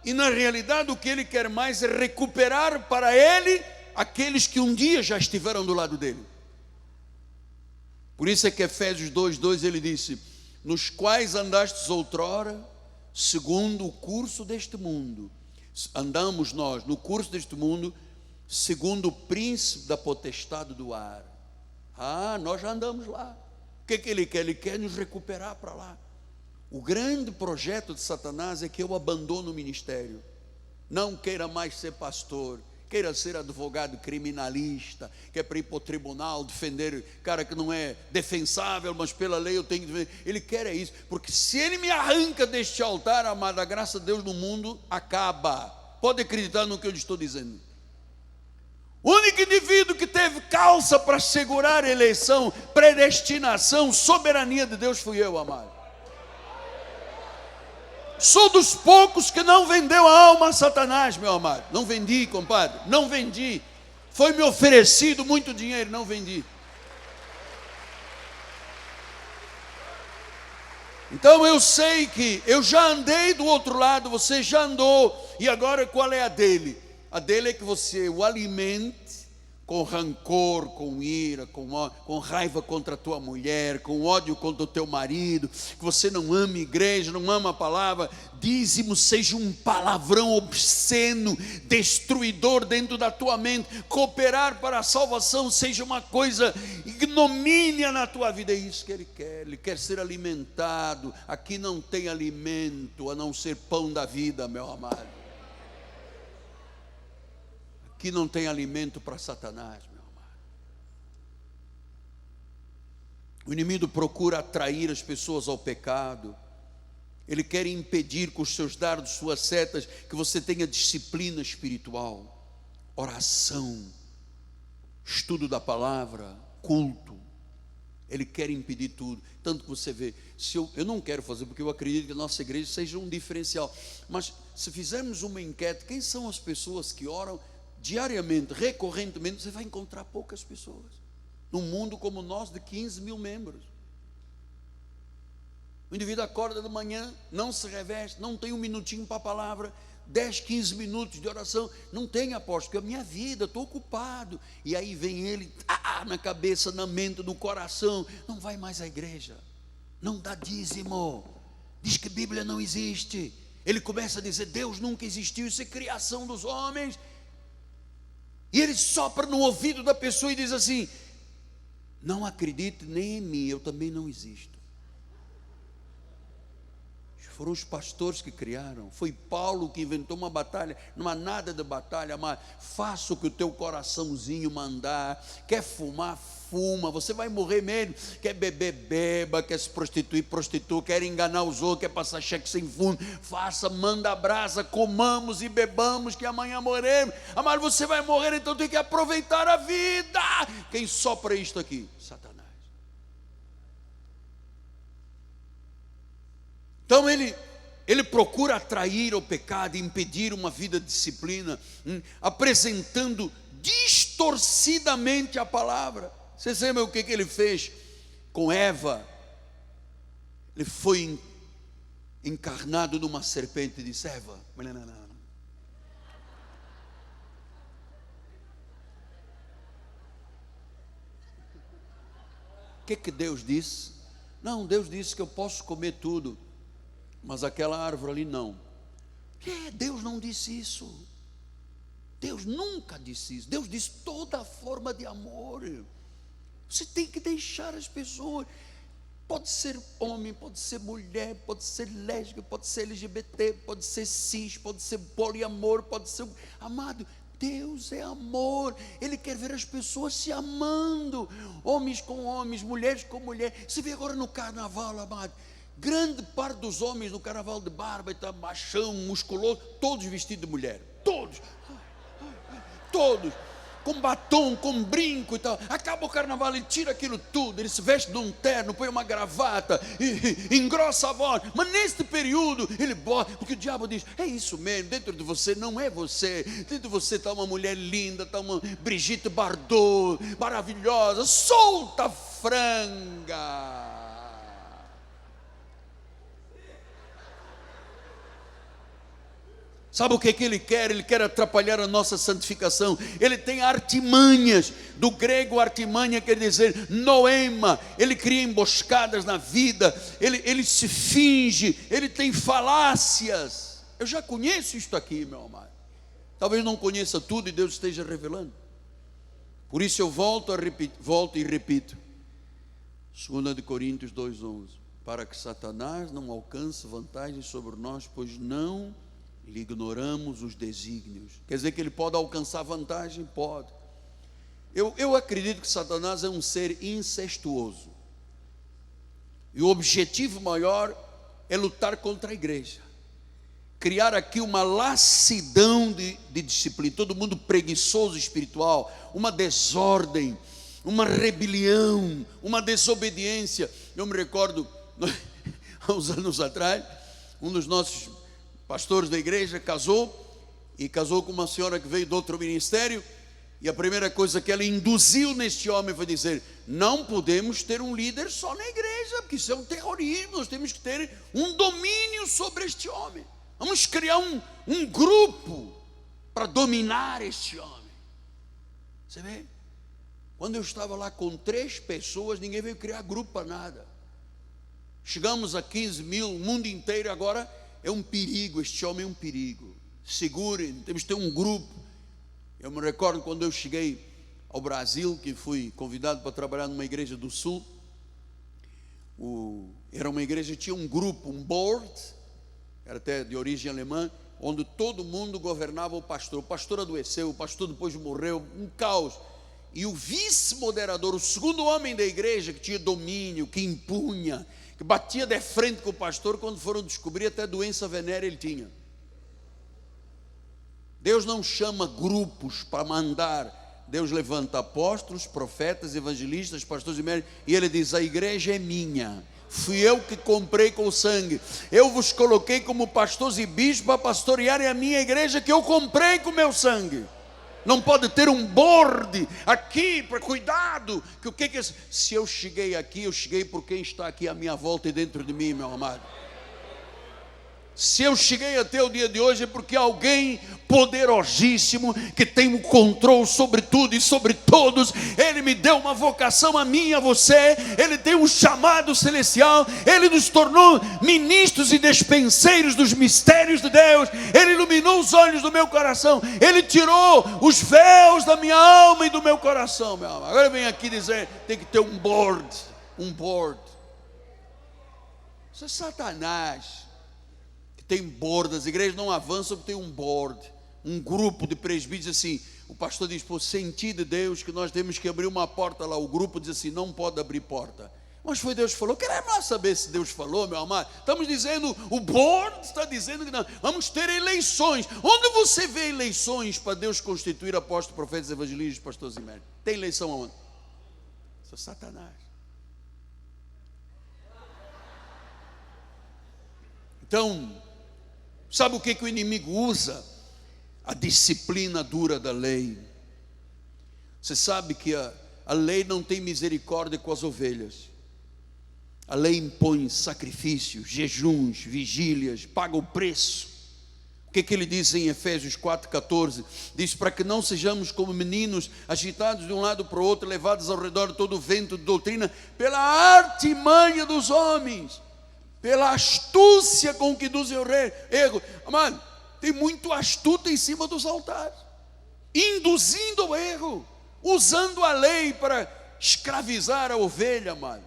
E na realidade o que ele quer mais é recuperar para ele aqueles que um dia já estiveram do lado dele. Por isso é que Efésios 2:2 ele disse: nos quais andastes outrora, segundo o curso deste mundo. Andamos nós no curso deste mundo, segundo o príncipe da potestade do ar. Nós já andamos lá. O que ele quer? Ele quer nos recuperar para lá. O grande projeto de Satanás é que eu abandono o ministério. Não queira mais ser pastor, queira ser advogado criminalista, que é para ir para o tribunal defender cara que não é defensável, mas pela lei eu tenho que defender. Ele quer isso, porque se ele me arranca deste altar, amado, a graça de Deus no mundo acaba. Pode acreditar no que eu lhe estou dizendo. O único indivíduo que teve calça para segurar a eleição, predestinação, soberania de Deus fui eu, amado. Sou dos poucos que não vendeu a alma a Satanás, meu amado. Não vendi, compadre, não vendi. Foi-me oferecido muito dinheiro, não vendi. Então eu sei que eu já andei do outro lado, você já andou. E agora qual é a dele? A dele é que você o alimente com rancor, com ira, com raiva contra a tua mulher, com ódio contra o teu marido, que você não ama a igreja, não ama a palavra. Dízimo seja um palavrão obsceno, destruidor dentro da tua mente. Cooperar para a salvação seja uma coisa ignomínia na tua vida. É isso que ele quer ser alimentado. Aqui não tem alimento a não ser pão da vida, meu amado. Aqui não tem alimento para Satanás, meu amado. O inimigo procura atrair as pessoas ao pecado. Ele quer impedir com os seus dardos, suas setas, que você tenha disciplina espiritual, oração, estudo da palavra, culto. Ele quer impedir tudo. Tanto que você vê, se eu não quero fazer, porque eu acredito que a nossa igreja seja um diferencial, mas se fizermos uma enquete, quem são as pessoas que oram diariamente, recorrentemente, você vai encontrar poucas pessoas. Num mundo como nós, de 15 mil membros. O indivíduo acorda de manhã, não se reveste, não tem um minutinho para a palavra, 10, 15 minutos de oração, não tem, apóstolo, porque a minha vida, estou ocupado. E aí vem ele, na cabeça, na mente, no coração, não vai mais à igreja, não dá dízimo, diz que a Bíblia não existe. Ele começa a dizer, Deus nunca existiu, isso é criação dos homens. E ele sopra no ouvido da pessoa e diz assim, não acredite nem em mim, eu também não existo. Foram os pastores que criaram. Foi Paulo que inventou uma batalha. Não há nada de batalha, mas faça o que o teu coraçãozinho mandar. Quer fumar, fuma. Você vai morrer mesmo. Quer beber, beba. Quer se prostituir, prostitua. Quer enganar os outros, quer passar cheque sem fundo. Faça, manda a brasa, comamos e bebamos, que amanhã morremos. Amado, você vai morrer, então tem que aproveitar a vida. Quem sopra isto aqui? Satanás. Então ele procura atrair ao pecado, impedir uma vida de disciplina, apresentando distorcidamente a palavra. Vocês lembram o que ele fez com Eva? Ele foi encarnado numa serpente e disse, Eva, o que Deus disse? Não, Deus disse que eu posso comer tudo, mas aquela árvore ali não. Deus não disse isso. Deus nunca disse isso. Deus disse toda forma de amor. Você tem que deixar as pessoas. Pode ser homem, pode ser mulher, pode ser lésbica, pode ser LGBT, pode ser cis, pode ser poliamor, pode ser... Amado, Deus é amor. Ele quer ver as pessoas se amando. Homens com homens, mulheres com mulheres. Você vê agora no carnaval, amado, grande parte dos homens no carnaval de barba, está machão, musculoso, todos vestidos de mulher, todos, com batom, com brinco e tal. Acaba o carnaval, ele tira aquilo tudo, ele se veste de um terno, põe uma gravata, e engrossa a voz, mas neste período, ele bota, porque o diabo diz, é isso mesmo, dentro de você não é você, dentro de você está uma mulher linda, está uma Brigitte Bardot, maravilhosa, solta franga. Sabe o que ele quer? Ele quer atrapalhar a nossa santificação. Ele tem artimanhas. Do grego artimanha quer dizer noema. Ele cria emboscadas na vida. Ele se finge. Ele tem falácias. Eu já conheço isto aqui, meu amado. Talvez não conheça tudo e Deus esteja revelando. Por isso eu volto e repito. 2 Coríntios 2:11. Para que Satanás não alcance vantagem sobre nós, pois não lhe ignoramos os desígnios. Quer dizer que ele pode alcançar vantagem? Pode. Eu acredito que Satanás é um ser incestuoso. E o objetivo maior é lutar contra a igreja. Criar aqui uma lassidão de disciplina. Todo mundo preguiçoso espiritual. Uma desordem, uma rebelião, uma desobediência. Eu me recordo, há uns anos atrás, um dos nossos pastores da igreja casou com uma senhora que veio de outro ministério. E a primeira coisa que ela induziu neste homem foi dizer: não podemos ter um líder só na igreja, porque isso é um terrorismo. Nós temos que ter um domínio sobre este homem. Vamos criar um grupo para dominar este homem. Você vê? Quando eu estava lá com 3 pessoas, ninguém veio criar grupo para nada. Chegamos a 15 mil, o mundo inteiro agora é um perigo. Este homem é um perigo. Segurem, temos que ter um grupo. Eu me recordo quando eu cheguei ao Brasil, que fui convidado para trabalhar numa igreja do Sul. Era uma igreja que tinha um grupo, um board, era até de origem alemã, onde todo mundo governava o pastor. O pastor adoeceu, o pastor depois morreu, um caos. E o vice-moderador, o segundo homem da igreja, que tinha domínio, que impunha, que batia de frente com o pastor, quando foram descobrir, até doença venérea ele tinha. Deus não chama grupos para mandar. Deus levanta apóstolos, profetas, evangelistas, pastores e médicos, e ele diz: a igreja é minha, fui eu que comprei com sangue, eu vos coloquei como pastores e bispos para pastorearem a minha igreja, que eu comprei com meu sangue. Não pode ter um board aqui para cuidado, que o que é? Se eu cheguei aqui, eu cheguei por quem está aqui à minha volta e dentro de mim, meu amado. Se eu cheguei até o dia de hoje é porque alguém poderosíssimo, que tem o controle sobre tudo e sobre todos, ele me deu uma vocação a mim e a você, ele tem um chamado celestial, ele nos tornou ministros e despenseiros dos mistérios de Deus, ele iluminou os olhos do meu coração, ele tirou os véus da minha alma e do meu coração, meu amado. Agora vem aqui dizer, tem que ter um board. Isso é Satanás. Tem board, as igrejas não avançam porque tem um board, um grupo de presbíteros assim. O pastor diz: por sentir de Deus que nós temos que abrir uma porta lá. O grupo diz assim: não pode abrir porta. Mas foi Deus que falou. Queremos nós saber se Deus falou, meu amado. Estamos dizendo, o board está dizendo que não. Vamos ter eleições. Onde você vê eleições para Deus constituir apóstolos, profetas, evangelistas, pastores e médicos? Tem eleição aonde? Isso é Satanás. Então, sabe o que o inimigo usa? A disciplina dura da lei. Você sabe que a lei não tem misericórdia com as ovelhas. A lei impõe sacrifícios, jejuns, vigílias, paga o preço. O que ele diz em Efésios 4,14? Diz: para que não sejamos como meninos, agitados de um lado para o outro, levados ao redor de todo o vento de doutrina, pela artimanha dos homens, pela astúcia com que induzem o erro. Mano, tem muito astuto em cima dos altares, induzindo o erro, usando a lei para escravizar a ovelha, mano.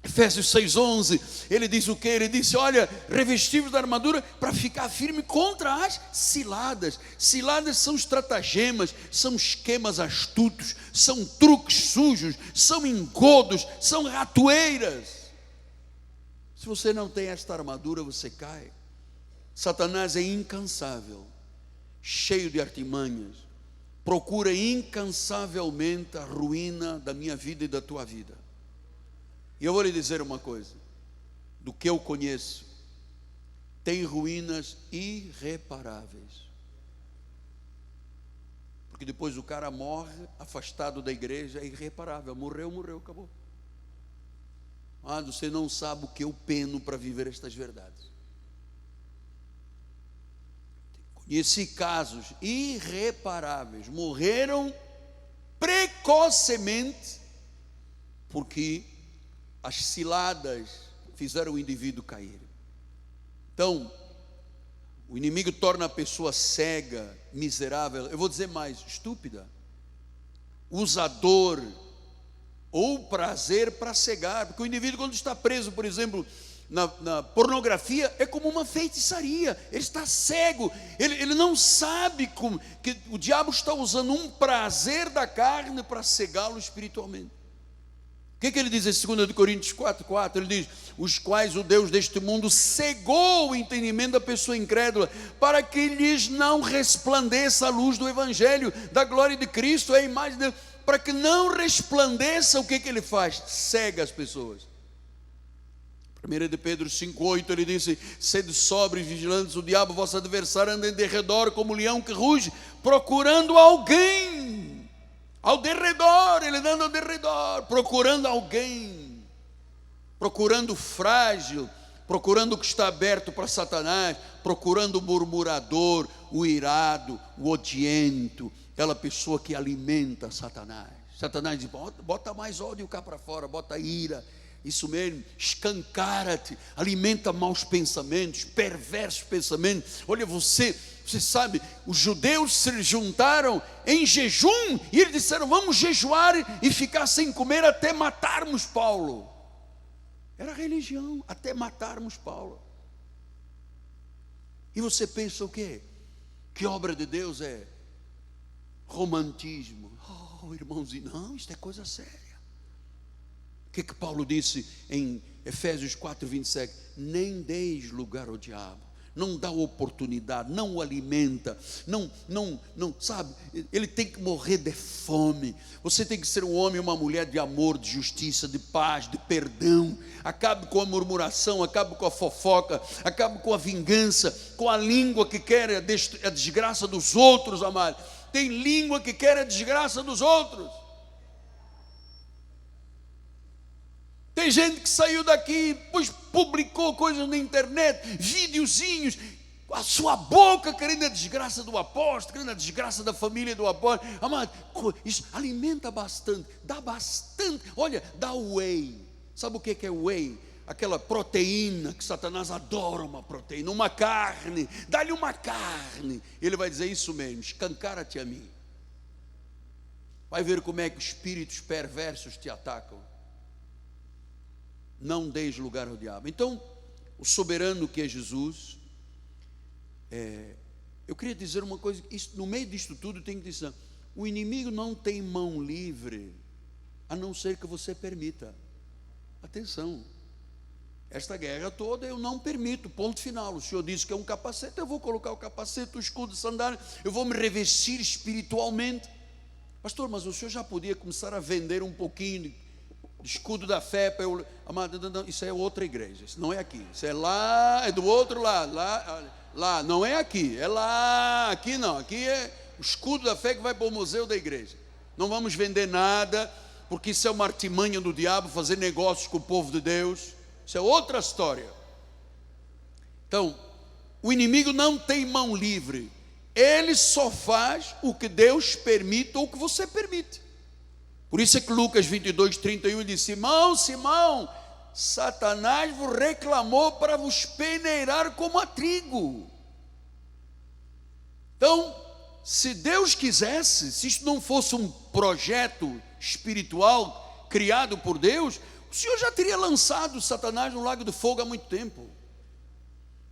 Efésios 6,11, ele diz o que? Ele disse: olha, revestivos da armadura para ficar firme contra as ciladas. Ciladas são estratagemas, são esquemas astutos, são truques sujos, são engodos, são ratoeiras. Se você não tem esta armadura, você cai. Satanás é incansável, cheio de artimanhas, procura incansavelmente a ruína da minha vida e da tua vida. E eu vou lhe dizer uma coisa, do que eu conheço, tem ruínas irreparáveis. Porque depois o cara morre, afastado da igreja, é irreparável. Morreu, acabou. Você não sabe o que eu peno para viver estas verdades. Conheci casos irreparáveis, morreram precocemente, porque as ciladas fizeram o indivíduo cair. Então, o inimigo torna a pessoa cega, miserável, eu vou dizer mais, estúpida, usador, ou prazer para cegar. Porque o indivíduo, quando está preso, por exemplo, na pornografia é como uma feitiçaria. Ele está cego, ele não sabe que o diabo está usando um prazer da carne para cegá-lo espiritualmente. O que ele diz em 2 Coríntios 4,4? Ele diz: os quais o Deus deste mundo cegou o entendimento da pessoa incrédula, para que lhes não resplandeça a luz do Evangelho, da glória de Cristo, é a imagem de Deus. Para que não resplandeça, o que ele faz? Cega as pessoas. 1 de Pedro 5,8, ele disse: sede sóbrios e vigilantes, o diabo, vosso adversário, anda em derredor como leão que ruge, procurando alguém. Ao derredor, ele anda ao derredor, procurando alguém, procurando o frágil, procurando o que está aberto para Satanás, procurando o murmurador, o irado, o odiento, aquela pessoa que alimenta Satanás. Satanás diz: bota mais ódio cá para fora, bota ira, isso mesmo, escancara-te, alimenta maus pensamentos, perversos pensamentos. Olha, você sabe, os judeus se juntaram em jejum e eles disseram: vamos jejuar e ficar sem comer até matarmos Paulo. Era religião, até matarmos Paulo. E você pensa o quê? Que obra de Deus é romantismo? Oh, irmãozinho, não, isto é coisa séria. O que Paulo disse em Efésios 4,27? Nem deis lugar ao diabo. Não dá oportunidade, não o alimenta, não, sabe, ele tem que morrer de fome. Você tem que ser um homem e uma mulher de amor, de justiça, de paz, de perdão. Acabe com a murmuração, acabe com a fofoca, acabe com a vingança, com a língua que quer a desgraça dos outros, amado. Tem língua que quer a desgraça dos outros. Tem gente que saiu daqui, pois publicou coisas na internet, videozinhos, a sua boca querendo a desgraça do apóstolo, querendo a desgraça da família do apóstolo. Amado, isso alimenta bastante, dá bastante. Olha, dá whey. Sabe o que é whey? Aquela proteína que Satanás adora, uma proteína, uma carne. Dá-lhe uma carne. Ele vai dizer: isso mesmo, escancara-te a mim. Vai ver como é que espíritos perversos te atacam. Não deis lugar ao diabo. Então, o soberano que é Jesus, eu queria dizer uma coisa, no meio disto tudo tem que dizer: o inimigo não tem mão livre, a não ser que você permita. Atenção, esta guerra toda eu não permito, ponto final. O Senhor disse que é um capacete, eu vou colocar o capacete, o escudo, sandália, eu vou me revestir espiritualmente. Pastor, mas o senhor já podia começar a vender um pouquinho de escudo da fé para eu... Amado, não, isso é outra igreja, isso não é aqui, isso é lá, é do outro lado, lá, não é aqui, é lá, aqui não, aqui é o escudo da fé que vai para o museu da igreja. Não vamos vender nada, porque isso é uma artimanha do diabo, fazer negócios com o povo de Deus, isso é outra história. Então, o inimigo não tem mão livre, ele só faz o que Deus permite ou o que você permite. Por isso é que Lucas 22:31 diz: Simão, Simão, Satanás vos reclamou para vos peneirar como a trigo. Então, se Deus quisesse, se isto não fosse um projeto espiritual criado por Deus, o Senhor já teria lançado Satanás no lago de fogo há muito tempo.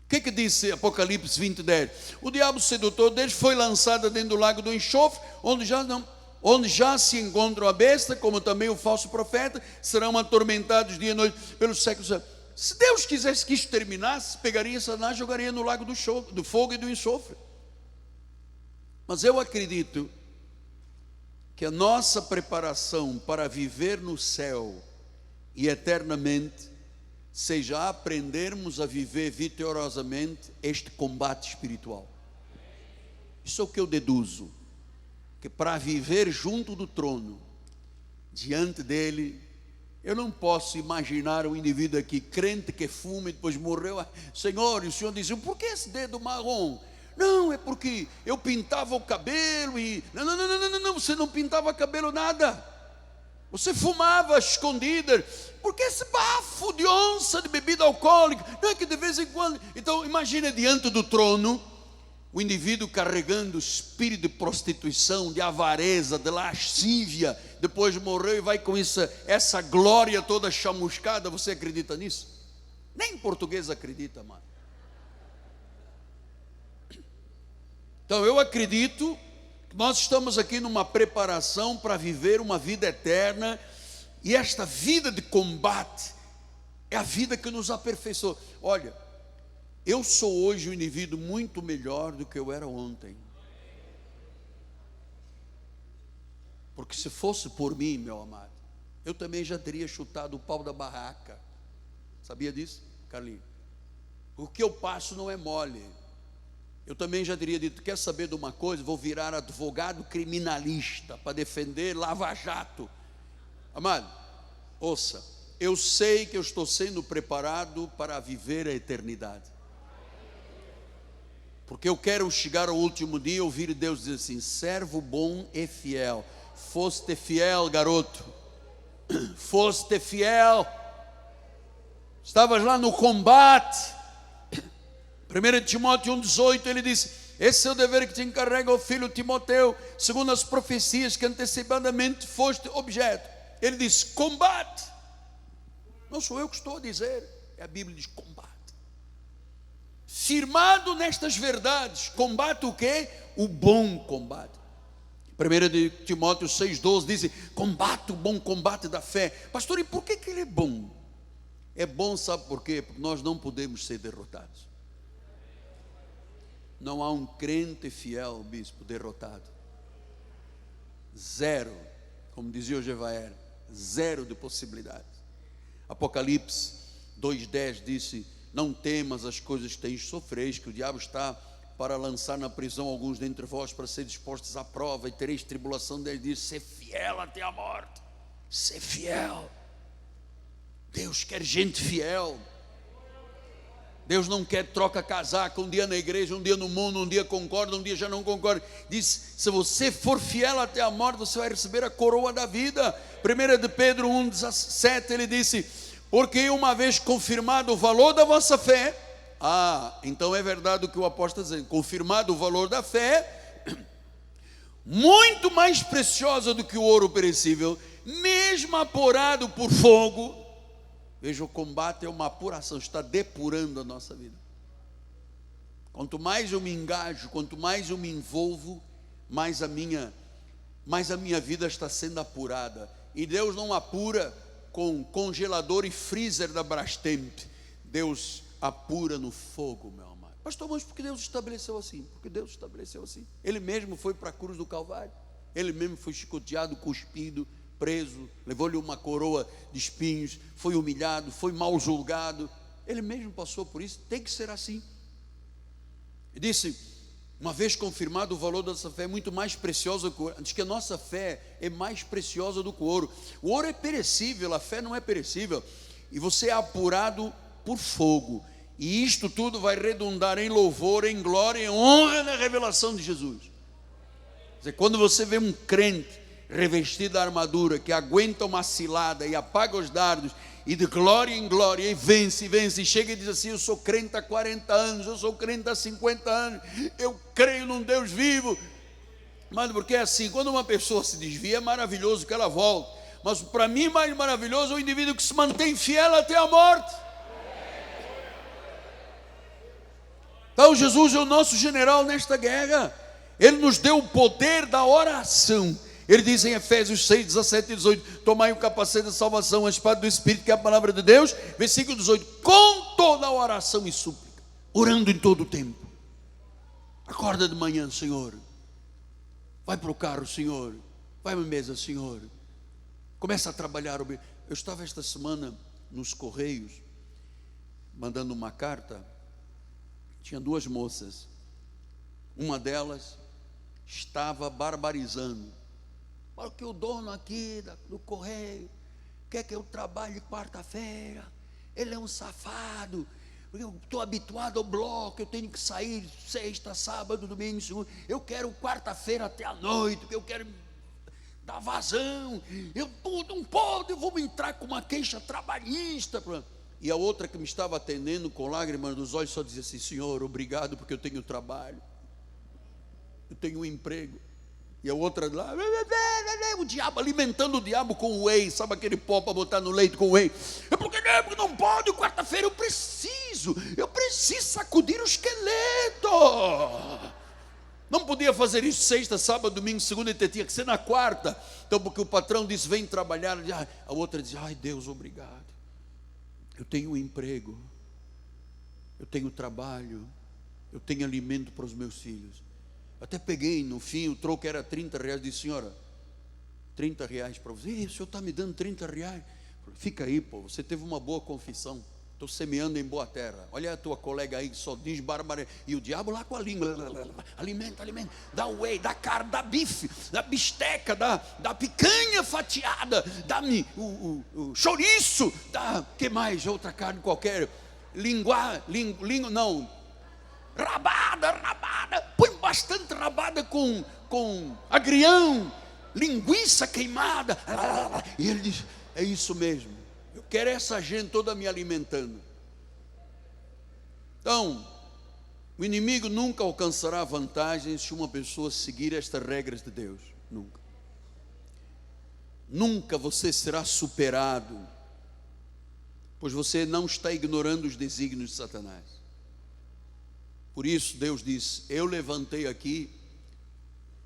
O que disse Apocalipse 20:10? O diabo sedutor deles foi lançado dentro do lago do enxofre, onde já se encontra a besta, como também o falso profeta, serão atormentados dia e noite pelos séculos. Se Deus quisesse que isto terminasse, pegaria Satanás e jogaria no lago do fogo e do enxofre. Mas eu acredito que a nossa preparação para viver no céu e eternamente seja aprendermos a viver vitoriosamente este combate espiritual. Isso é o que eu deduzo, que para viver junto do trono, diante dele, eu não posso imaginar um indivíduo aqui, crente que fuma e depois morreu. Senhor, e o Senhor dizia: por que esse dedo marrom? Não, é porque eu pintava o cabelo e... Não, você não pintava cabelo nada, você fumava escondida. Por que esse bafo de onça de bebida alcoólica? Não é que de vez em quando... Então imagine diante do trono o indivíduo carregando o espírito de prostituição, de avareza, de lascívia, depois morreu e vai com essa glória toda chamuscada. Você acredita nisso? Nem português acredita, mano. Então eu acredito que nós estamos aqui numa preparação para viver uma vida eterna, e esta vida de combate é a vida que nos aperfeiçoa. Olha, eu sou hoje um indivíduo muito melhor do que eu era ontem. Porque se fosse por mim, meu amado, eu também já teria chutado o pau da barraca. Sabia disso, Carlinhos? O que eu passo não é mole. Eu também já teria dito: quer saber de uma coisa? Vou virar advogado criminalista para defender lava-jato. Amado, ouça, eu sei que eu estou sendo preparado para viver a eternidade, porque eu quero chegar ao último dia e ouvir Deus dizer assim: servo bom e fiel, foste fiel, garoto, foste fiel, estavas lá no combate. 1 Timóteo 1,18, ele diz: esse é o dever que te encarrega o filho Timoteu, segundo as profecias que antecipadamente foste objeto. Ele diz: combate. Não sou eu que estou a dizer, é a Bíblia que diz: combate. Firmado nestas verdades, combate o quê? O bom combate. 1 Timóteo 6,12 diz: combate o bom combate da fé. Pastor, e por que ele é bom? É bom, sabe por quê? Porque nós não podemos ser derrotados. Não há um crente fiel, bispo, derrotado. Zero, como dizia o Jevaer, zero de possibilidades. Apocalipse 2,10 disse: não temas as coisas que tens sofreis, que o diabo está para lançar na prisão alguns dentre vós, para ser dispostos à prova, e tereis tribulação 10 dias. Ser fiel até a morte. Ser fiel. Deus quer gente fiel. Deus não quer troca casaca, um dia na igreja, um dia no mundo, um dia concorda, um dia já não concorda. Diz: se você for fiel até a morte, você vai receber a coroa da vida. 1 de Pedro 1,17, ele disse: porque uma vez confirmado o valor da vossa fé, então é verdade o que o apóstolo está dizendo, confirmado o valor da fé, muito mais preciosa do que o ouro perecível, mesmo apurado por fogo. Veja, o combate é uma apuração, está depurando a nossa vida. Quanto mais eu me engajo, quanto mais eu me envolvo, mais a minha vida está sendo apurada. E Deus não apura com congelador e freezer da Brastemp. Deus apura no fogo, meu amado. Pastor, mas por que Deus estabeleceu assim? Porque Deus estabeleceu assim. Ele mesmo foi para a cruz do Calvário. Ele mesmo foi chicoteado, cuspido, preso, levou-lhe uma coroa de espinhos, foi humilhado, foi mal julgado. Ele mesmo passou por isso. Tem que ser assim. E disse: uma vez confirmado o valor dessa fé, é muito mais preciosa que o ouro. Diz que a nossa fé é mais preciosa do que o ouro. O ouro é perecível, a fé não é perecível. E você é apurado por fogo. E isto tudo vai redundar em louvor, em glória, em honra na revelação de Jesus. Quer dizer, quando você vê um crente revestido da armadura, que aguenta uma cilada e apaga os dardos, e de glória em glória, e vence, e chega e diz assim: eu sou crente há 40 anos, eu sou crente há 50 anos, eu creio num Deus vivo. Mas porque é assim, quando uma pessoa se desvia, é maravilhoso que ela volte, mas para mim mais maravilhoso é o indivíduo que se mantém fiel até a morte. Então Jesus é o nosso general nesta guerra. Ele nos deu o poder da oração. Ele diz em Efésios 6, 17 e 18: tomai o capacete da salvação, a espada do Espírito, que é a palavra de Deus. Versículo 18: com toda a oração e súplica, orando em todo o tempo. Acorda de manhã, Senhor, vai para o carro, Senhor, vai à mesa, Senhor, começa a trabalhar. Eu estava esta semana nos Correios, mandando uma carta. Tinha duas moças. Uma delas estava barbarizando: porque o dono aqui do correio quer que eu trabalhe quarta-feira, ele é um safado, eu estou habituado ao bloco, eu tenho que sair sexta, sábado, domingo, segunda, eu quero quarta-feira até a noite, porque eu quero dar vazão, eu não pode, eu vou entrar com uma queixa trabalhista. E a outra que me estava atendendo com lágrimas nos olhos só dizia assim: Senhor, obrigado porque eu tenho trabalho, eu tenho um emprego, E a outra lá, o diabo, alimentando o diabo com whey, sabe aquele pó para botar no leite com whey? Porque não pode, quarta-feira eu preciso sacudir o esqueleto. Não podia fazer isso sexta, sábado, domingo, segunda, e tinha que ser na quarta. Então, porque o patrão disse, vem trabalhar. A outra diz, ai Deus, obrigado. Eu tenho um emprego, eu tenho trabalho, eu tenho alimento para os meus filhos. Até peguei, no fim, o troco era 30 reais. Disse, senhora, 30 reais para você. O senhor está me dando 30 reais? Fica aí, pô, você teve uma boa confissão. Estou semeando em boa terra. Olha a tua colega aí que só diz barbaridade. E o diabo lá com a língua. Alimenta. Dá whey, dá carne, dá bife, dá bisteca, dá picanha fatiada, dá-me o chouriço, dá, que mais? Outra carne qualquer. Rabada. Põe bastante rabada com agrião, linguiça queimada. E ele diz, é isso mesmo. Eu quero essa gente toda me alimentando. Então, o inimigo nunca alcançará vantagem se uma pessoa seguir estas regras de Deus. Nunca. Nunca você será superado, pois você não está ignorando os desígnios de Satanás. Por isso Deus disse, eu levantei aqui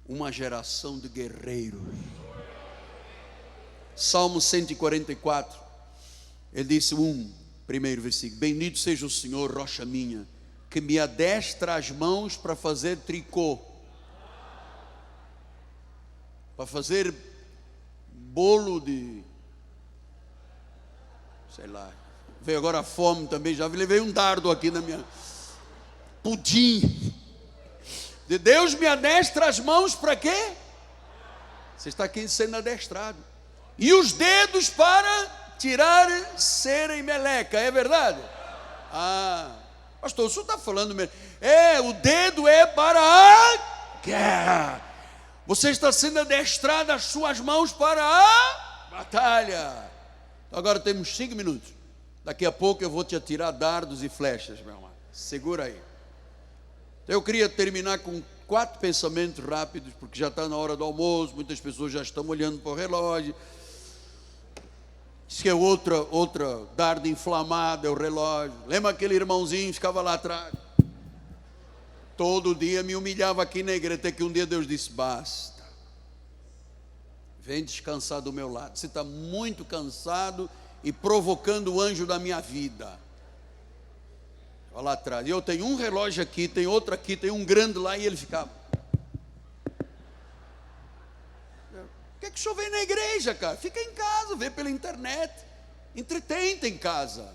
uma geração de guerreiros. Salmo 144, ele disse, primeiro versículo, bendito seja o Senhor, rocha minha, que me adestra as mãos para fazer tricô, para fazer bolo de, sei lá, veio agora a fome também, já levei um dardo aqui na minha, pudim, de Deus me adestra as mãos para quê? Você está aqui sendo adestrado, e os dedos para tirar cera e meleca, é verdade? Pastor, o senhor está falando mesmo? O dedo é para a guerra. Você está sendo adestrado as suas mãos para a batalha. Agora temos 5 minutos. Daqui a pouco eu vou te atirar dardos e flechas, meu amado. Segura aí. Eu queria terminar com 4 pensamentos rápidos, porque já está na hora do almoço, muitas pessoas já estão olhando para o relógio. Diz que é outra dardo inflamado, é o relógio. Lembra aquele irmãozinho que ficava lá atrás? Todo dia me humilhava aqui na igreja, até que um dia Deus disse, basta. Vem descansar do meu lado. Você está muito cansado e provocando o anjo da minha vida. Olha lá atrás. E eu tenho um relógio aqui, tem outro aqui, tem um grande lá, e ele ficava. Por que o senhor vem na igreja, cara? Fica em casa, vê pela internet, entretém-te em casa.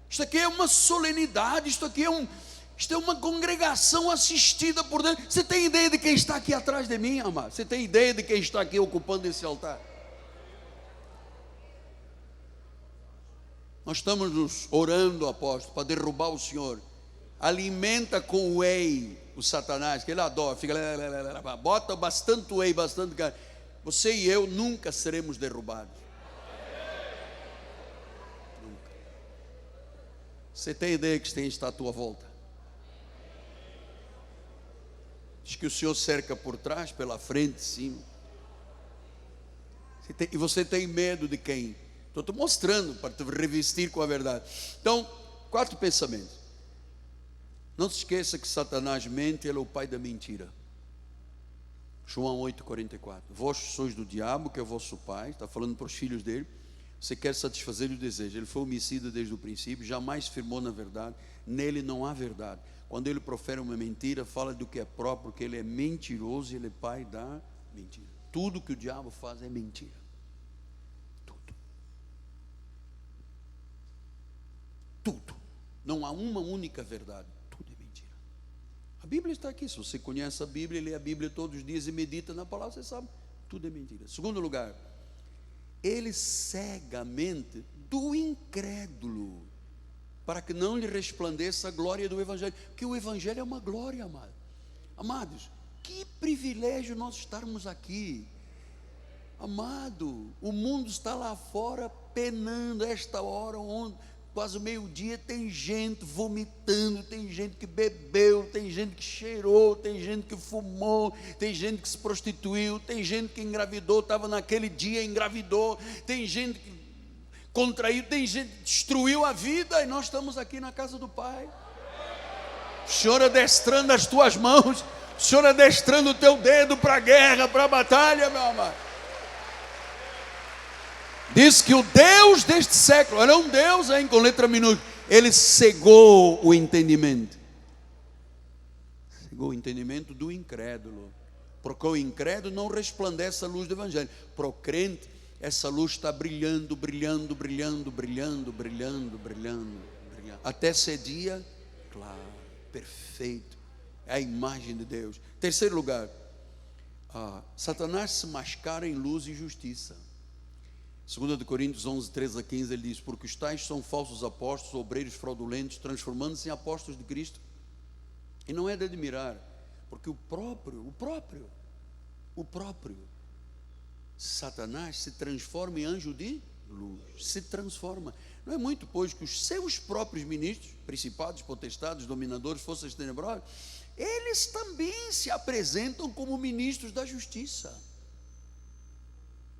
Isto aqui é uma solenidade, isto é uma congregação assistida por Deus. Você tem ideia de quem está aqui atrás de mim, amado? Você tem ideia de quem está aqui ocupando esse altar? Nós estamos nos orando, apóstolo, para derrubar o Senhor. Alimenta com whey o Satanás, que ele adora, bota bastante whey, bastante carne. Você e eu nunca seremos derrubados. Nunca. Você tem ideia que quem está à tua volta? Diz que o Senhor cerca por trás, pela frente, cima. E você tem medo de quem? Estou te mostrando para te revestir com a verdade. Então, 4 pensamentos. Não se esqueça que Satanás mente, ele é o pai da mentira. João 8,44. Vós sois do diabo, que é o vosso pai. Está falando para os filhos dele. Você quer satisfazer o desejo. Ele foi homicida desde o princípio, jamais firmou na verdade. Nele não há verdade. Quando ele profere uma mentira, fala do que é próprio, porque ele é mentiroso e ele é pai da mentira. Tudo que o diabo faz é mentira. Tudo. Tudo. Não há uma única verdade. A Bíblia está aqui, se você conhece a Bíblia, lê a Bíblia todos os dias e medita na palavra, você sabe, tudo é mentira. Segundo lugar, ele cegamente do incrédulo, para que não lhe resplandeça a glória do Evangelho, porque o Evangelho é uma glória, amado. Amados, que privilégio nós estarmos aqui. Amado, o mundo está lá fora penando esta hora, onde quase meio-dia, tem gente vomitando, tem gente que bebeu, tem gente que cheirou, tem gente que fumou, tem gente que se prostituiu, tem gente que engravidou, estava naquele dia, engravidou, tem gente que contraiu, tem gente que destruiu a vida, e nós estamos aqui na casa do Pai. O Senhor adestrando as tuas mãos, o Senhor adestrando o teu dedo para a guerra, para a batalha, meu amado. Diz que o Deus deste século, olha, um Deus, hein, com letra minúscula, ele cegou o entendimento. Cegou o entendimento do incrédulo, porque o incrédulo não resplandece a luz do Evangelho. Para o crente, essa luz está brilhando, brilhando, brilhando, brilhando, brilhando, brilhando, brilhando, até ser dia claro, perfeito, é a imagem de Deus. Terceiro lugar, Satanás se mascara em luz e justiça. 2 Coríntios 11, 13 a 15, ele diz: porque os tais são falsos apóstolos, obreiros fraudulentos, transformando-se em apóstolos de Cristo. E não é de admirar, porque o próprio Satanás se transforma em anjo de luz, se transforma. Não é muito, pois, que os seus próprios ministros, principados, potestades, dominadores, forças tenebrosas, eles também se apresentam como ministros da justiça.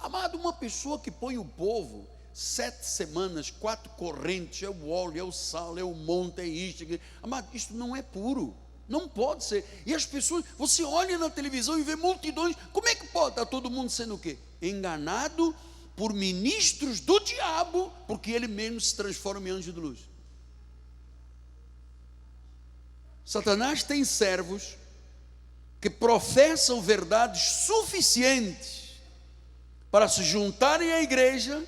Amado, uma pessoa que põe o povo 7 semanas, 4 correntes, é o óleo, é o sal, é o monte, é isto, amado, isto não é puro, não pode ser. E as pessoas, você olha na televisão e vê multidões, como é que pode estar todo mundo sendo o quê? Enganado por ministros do diabo, porque ele mesmo se transforma em anjo de luz. Satanás tem servos que professam verdades suficientes para se juntarem à igreja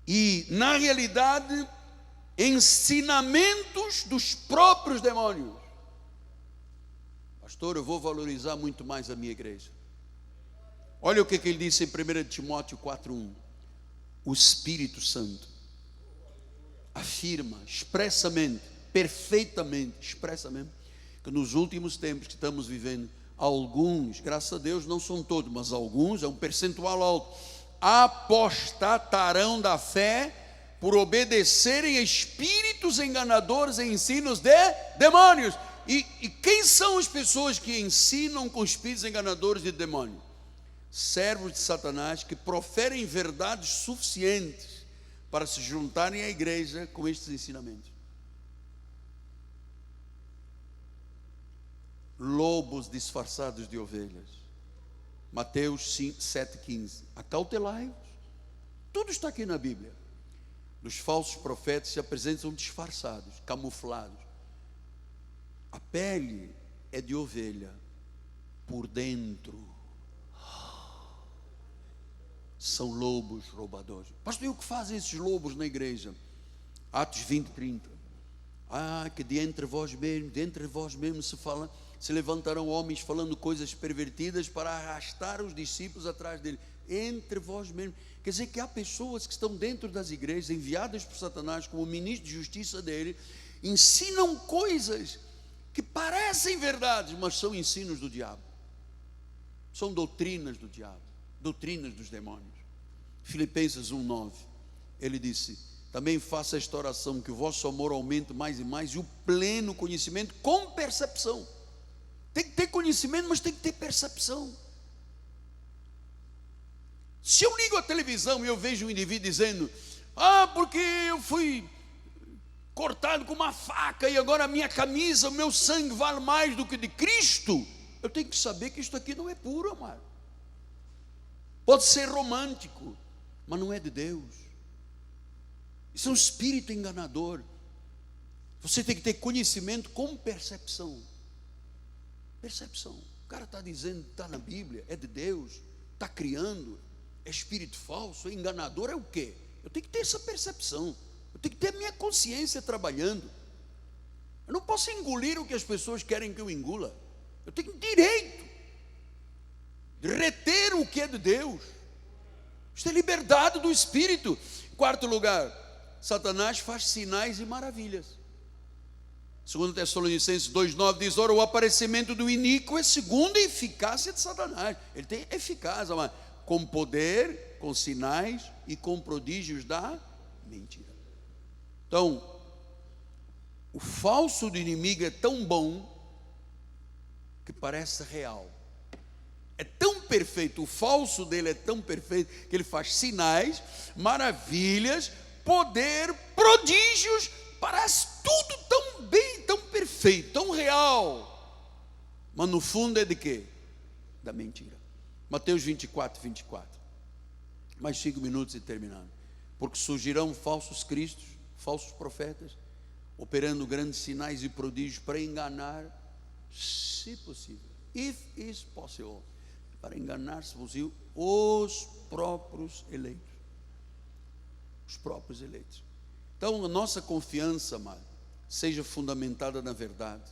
e, na realidade, ensinamentos dos próprios demônios. Pastor, eu vou valorizar muito mais a minha igreja. Olha o que ele disse em 1 Timóteo 4:1. O Espírito Santo afirma expressamente, perfeitamente, expressamente, que nos últimos tempos que estamos vivendo, alguns, graças a Deus não são todos, mas alguns, é um percentual alto, apostatarão da fé por obedecerem a espíritos enganadores e ensinos de demônios. E quem são as pessoas que ensinam com espíritos enganadores de demônios? Servos de Satanás que proferem verdades suficientes para se juntarem à igreja com estes ensinamentos. Lobos disfarçados de ovelhas. Mateus 7,15. Acautelai-vos. Tudo está aqui na Bíblia. Os falsos profetas se apresentam disfarçados, camuflados. A pele é de ovelha, por dentro são lobos roubadores. Pastor, e o que fazem esses lobos na igreja? Atos 20:30. Que de entre vós mesmos se levantarão homens falando coisas pervertidas para arrastar os discípulos atrás dele. Entre vós mesmos. Quer dizer que há pessoas que estão dentro das igrejas, enviadas por Satanás como ministro de justiça dele, ensinam coisas que parecem verdades, mas são ensinos do diabo. São doutrinas do diabo, doutrinas dos demônios. Filipenses 1:9, ele disse: também faça esta oração, que o vosso amor aumente mais e mais, e o pleno conhecimento com percepção. Tem que ter conhecimento, mas tem que ter percepção. Se eu ligo a televisão e eu vejo um indivíduo dizendo: porque eu fui cortado com uma faca e agora a minha camisa, o meu sangue vale mais do que de Cristo, eu tenho que saber que isto aqui não é puro, amado. Pode ser romântico, mas não é de Deus. Isso é um espírito enganador. Você tem que ter conhecimento com percepção. Percepção. O cara está dizendo, está na Bíblia, é de Deus, está criando, é espírito falso, é enganador, é o quê? Eu tenho que ter essa percepção. Eu tenho que ter a minha consciência trabalhando. Eu não posso engolir o que as pessoas querem que eu engula. Eu tenho direito de reter o que é de Deus. Isto é liberdade do Espírito. Quarto lugar, Satanás faz sinais e maravilhas. 2 Tessalonicenses 2:9 diz: ora, o aparecimento do iníquo é segundo a eficácia de Satanás. Ele tem eficácia, com poder, com sinais e com prodígios da mentira. Então, o falso do inimigo é tão bom que parece real. É tão perfeito, o falso dele é tão perfeito que ele faz sinais, maravilhas, poder, prodígios, parece tudo tão bem, tão perfeito, tão real. Mas no fundo é de quê? Da mentira. Mateus 24, 24. Mais 5 minutos e terminando. Porque surgirão falsos cristos, falsos profetas, operando grandes sinais e prodígios para enganar, se possível, if is possible, para enganar, se possível, os próprios eleitos. Os próprios eleitos. Então, a nossa confiança, amado, seja fundamentada na verdade,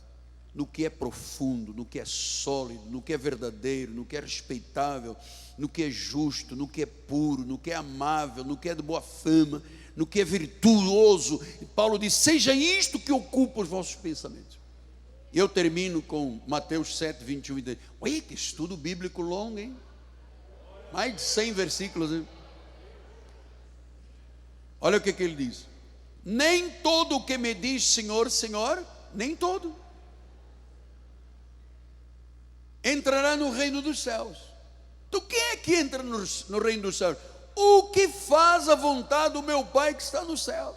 no que é profundo, no que é sólido, no que é verdadeiro, no que é respeitável, no que é justo, no que é puro, no que é amável, no que é de boa fama, no que é virtuoso. E Paulo diz: seja isto que ocupa os vossos pensamentos. E eu termino com Mateus 7, 21 e 10. Oi, que estudo bíblico longo, hein? Mais de 100 versículos, hein? Olha o que ele diz: nem todo o que me diz Senhor, Senhor, nem todo entrará no reino dos céus. Então quem é que entra no reino dos céus? O que faz a vontade do meu Pai que está nos céus.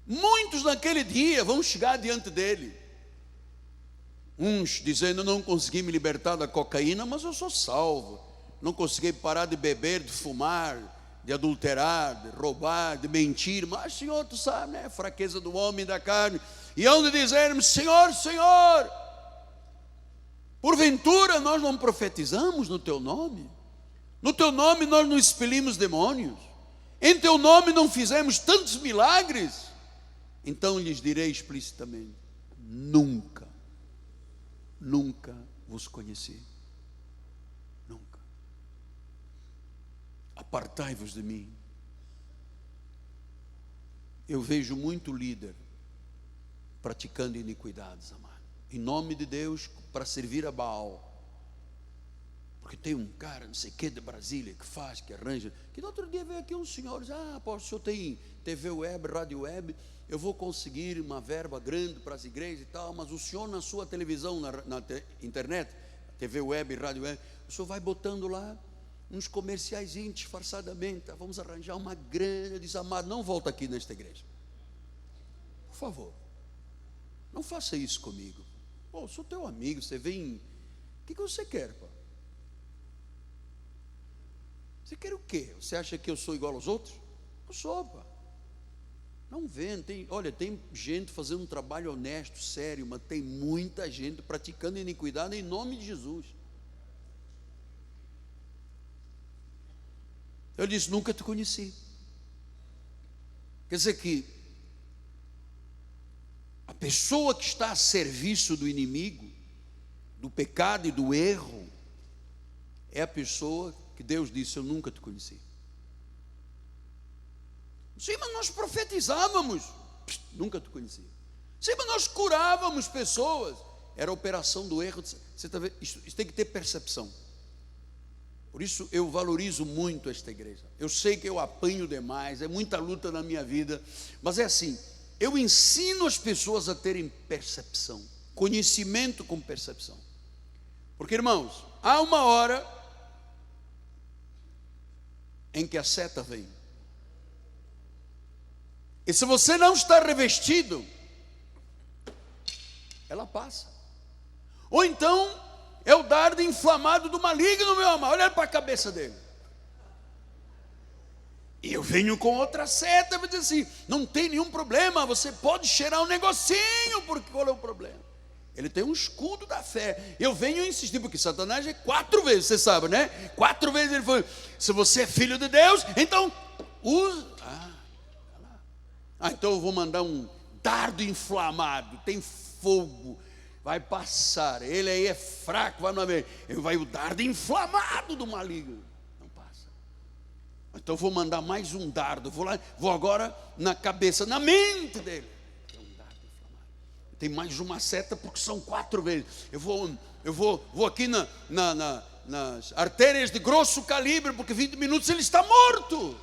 Muitos naquele dia vão chegar diante dele, uns dizendo: não consegui me libertar da cocaína, mas eu sou salvo. Não consegui parar de beber, de fumar, de adulterar, de roubar, de mentir, mas Senhor, tu sabe, né? Fraqueza do homem e da carne. E onde dizermos: Senhor, Senhor, porventura nós não profetizamos no teu nome? No teu nome nós não expelimos demônios? Em teu nome não fizemos tantos milagres? Então lhes direi explicitamente: nunca, nunca vos conheci. Nunca. Apartai-vos de mim. Eu vejo muito líder praticando iniquidades, amado, em nome de Deus, para servir a Baal. Porque tem um cara, não sei o que, de Brasília, que faz, que arranja. Que no outro dia veio aqui um senhor, diz: o senhor tem TV web, rádio web, eu vou conseguir uma verba grande para as igrejas e tal, mas o senhor na sua televisão, na internet, TV web, rádio web, o senhor vai botando lá uns comerciais disfarçadamente, vamos arranjar uma grande. Eu disse: amado, não volta aqui nesta igreja, por favor, não faça isso comigo. Pô, sou teu amigo, você vem, o que você quer, pô? Você quer o quê? Você acha que eu sou igual aos outros? Eu sou, pá. Não vendo, olha, tem gente fazendo um trabalho honesto, sério, mas tem muita gente praticando iniquidade em nome de Jesus. Eu disse: nunca te conheci. Quer dizer que a pessoa que está a serviço do inimigo, do pecado e do erro, é a pessoa que Deus disse: eu nunca te conheci. Sim, mas nós profetizávamos. Nunca te conheci. Sim, mas nós curávamos pessoas. Era a operação do erro. Você tá vendo? Isso tem que ter percepção. Por isso eu valorizo muito esta igreja. Eu sei que eu apanho demais, é muita luta na minha vida, mas é assim, eu ensino as pessoas a terem percepção, conhecimento com percepção. Porque, irmãos, há uma hora em que a seta vem. E se você não está revestido, ela passa. Ou então é o dardo inflamado do maligno, meu amado. Olha para a cabeça dele. E eu venho com outra seta, vou dizer assim: não tem nenhum problema, você pode cheirar um negocinho, porque qual é o problema? Ele tem um escudo da fé. Eu venho insistir, porque Satanás é 4 vezes, você sabe, né? 4 vezes ele foi: se você é filho de Deus, então usa. Então eu vou mandar um dardo inflamado, tem fogo, vai passar. Ele aí é fraco, vai não haver. Ele vai o dardo inflamado do maligno. Não passa. Então eu vou mandar mais um dardo. Vou agora na cabeça, na mente dele. Tem um dardo inflamado. Tem mais uma seta, porque são 4 vezes. Eu vou aqui nas artérias de grosso calibre, porque 20 minutos ele está morto.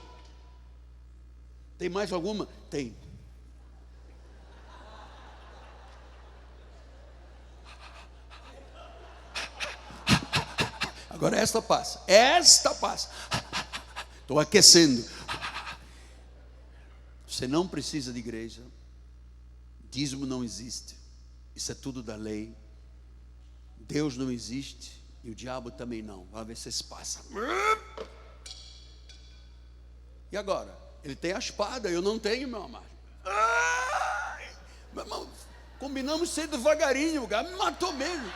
Tem mais alguma? Tem. Agora esta passa. Esta passa. Estou aquecendo. Você não precisa de igreja. Dízimo não existe. Isso é tudo da lei. Deus não existe e o diabo também não. Vamos ver se isso passa. E agora? Ele tem a espada, eu não tenho, meu amado. Meu irmão, combinamos ser devagarinho, o cara me matou mesmo.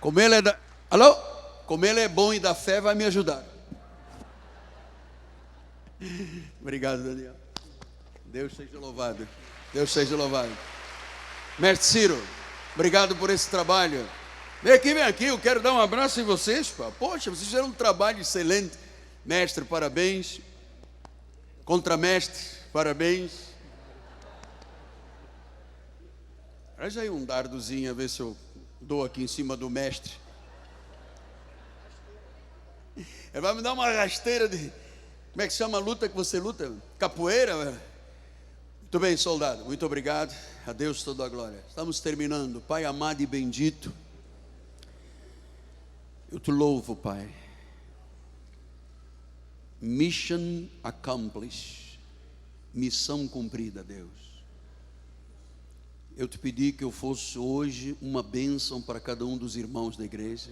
Como ele é da... Alô? Como ele é bom e da fé, vai me ajudar. Obrigado, Daniel. Deus seja louvado. Deus seja louvado. Mestre Ciro, obrigado por esse trabalho. Vem aqui, eu quero dar um abraço em vocês. Poxa, vocês fizeram um trabalho excelente. Mestre, parabéns. Contramestre, parabéns. Traz aí um dardozinho, a ver se eu dou aqui em cima do mestre. Ele vai me dar uma rasteira de... Como é que chama a luta que você luta? Capoeira? Muito bem, soldado. Muito obrigado. A Deus toda a glória. Estamos terminando. Pai amado e bendito, eu te louvo, Pai. Mission accomplished. Missão cumprida, Deus. Eu te pedi que eu fosse hoje uma bênção para cada um dos irmãos da igreja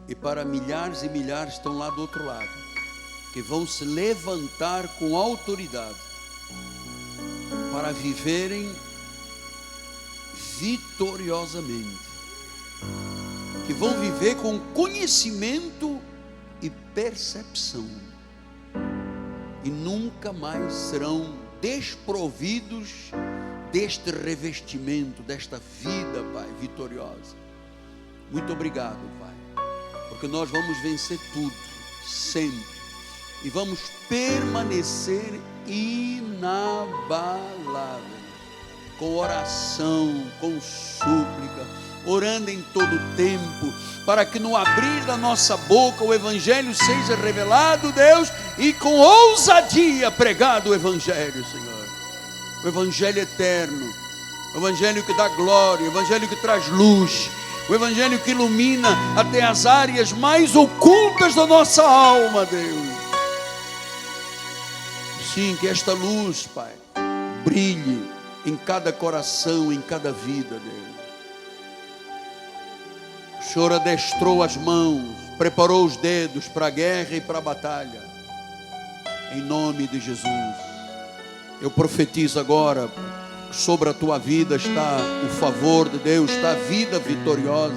e para milhares e milhares que estão lá do outro lado, que vão se levantar com autoridade para viverem vitoriosamente, que vão viver com conhecimento e percepção e nunca mais serão desprovidos deste revestimento, desta vida, Pai, vitoriosa. Muito obrigado, Pai, porque nós vamos vencer tudo, sempre, e vamos permanecer inabaláveis, com oração, com súplica, orando em todo tempo, para que no abrir da nossa boca o Evangelho seja revelado, Deus, e com ousadia pregado o Evangelho, Senhor. O Evangelho eterno, o Evangelho que dá glória, o Evangelho que traz luz, o Evangelho que ilumina até as áreas mais ocultas da nossa alma, Deus. Sim, que esta luz, Pai, brilhe em cada coração, em cada vida, Deus. O Senhor adestrou as mãos, preparou os dedos para a guerra e para a batalha, em nome de Jesus. Eu profetizo agora, sobre a tua vida está o favor de Deus, está a vida vitoriosa.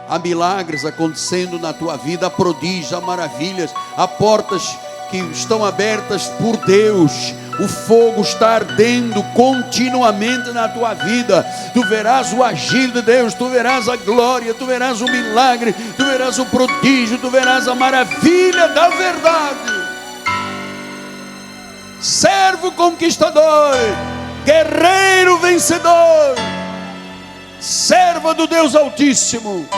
Há milagres acontecendo na tua vida, há prodígios, há maravilhas, há portas que estão abertas por Deus. O fogo está ardendo continuamente na tua vida. Tu verás o agir de Deus, tu verás a glória, tu verás o milagre, tu verás o prodígio, tu verás a maravilha da verdade. Servo conquistador, guerreiro vencedor, servo do Deus Altíssimo,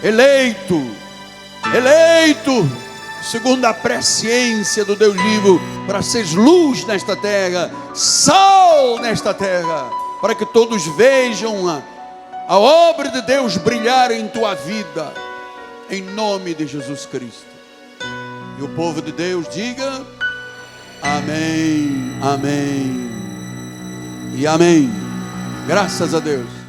eleito, segundo a presciência do Deus vivo, para seres luz nesta terra, sal nesta terra, para que todos vejam a obra de Deus brilhar em tua vida, em nome de Jesus Cristo. E o povo de Deus diga: amém, amém e amém. Graças a Deus.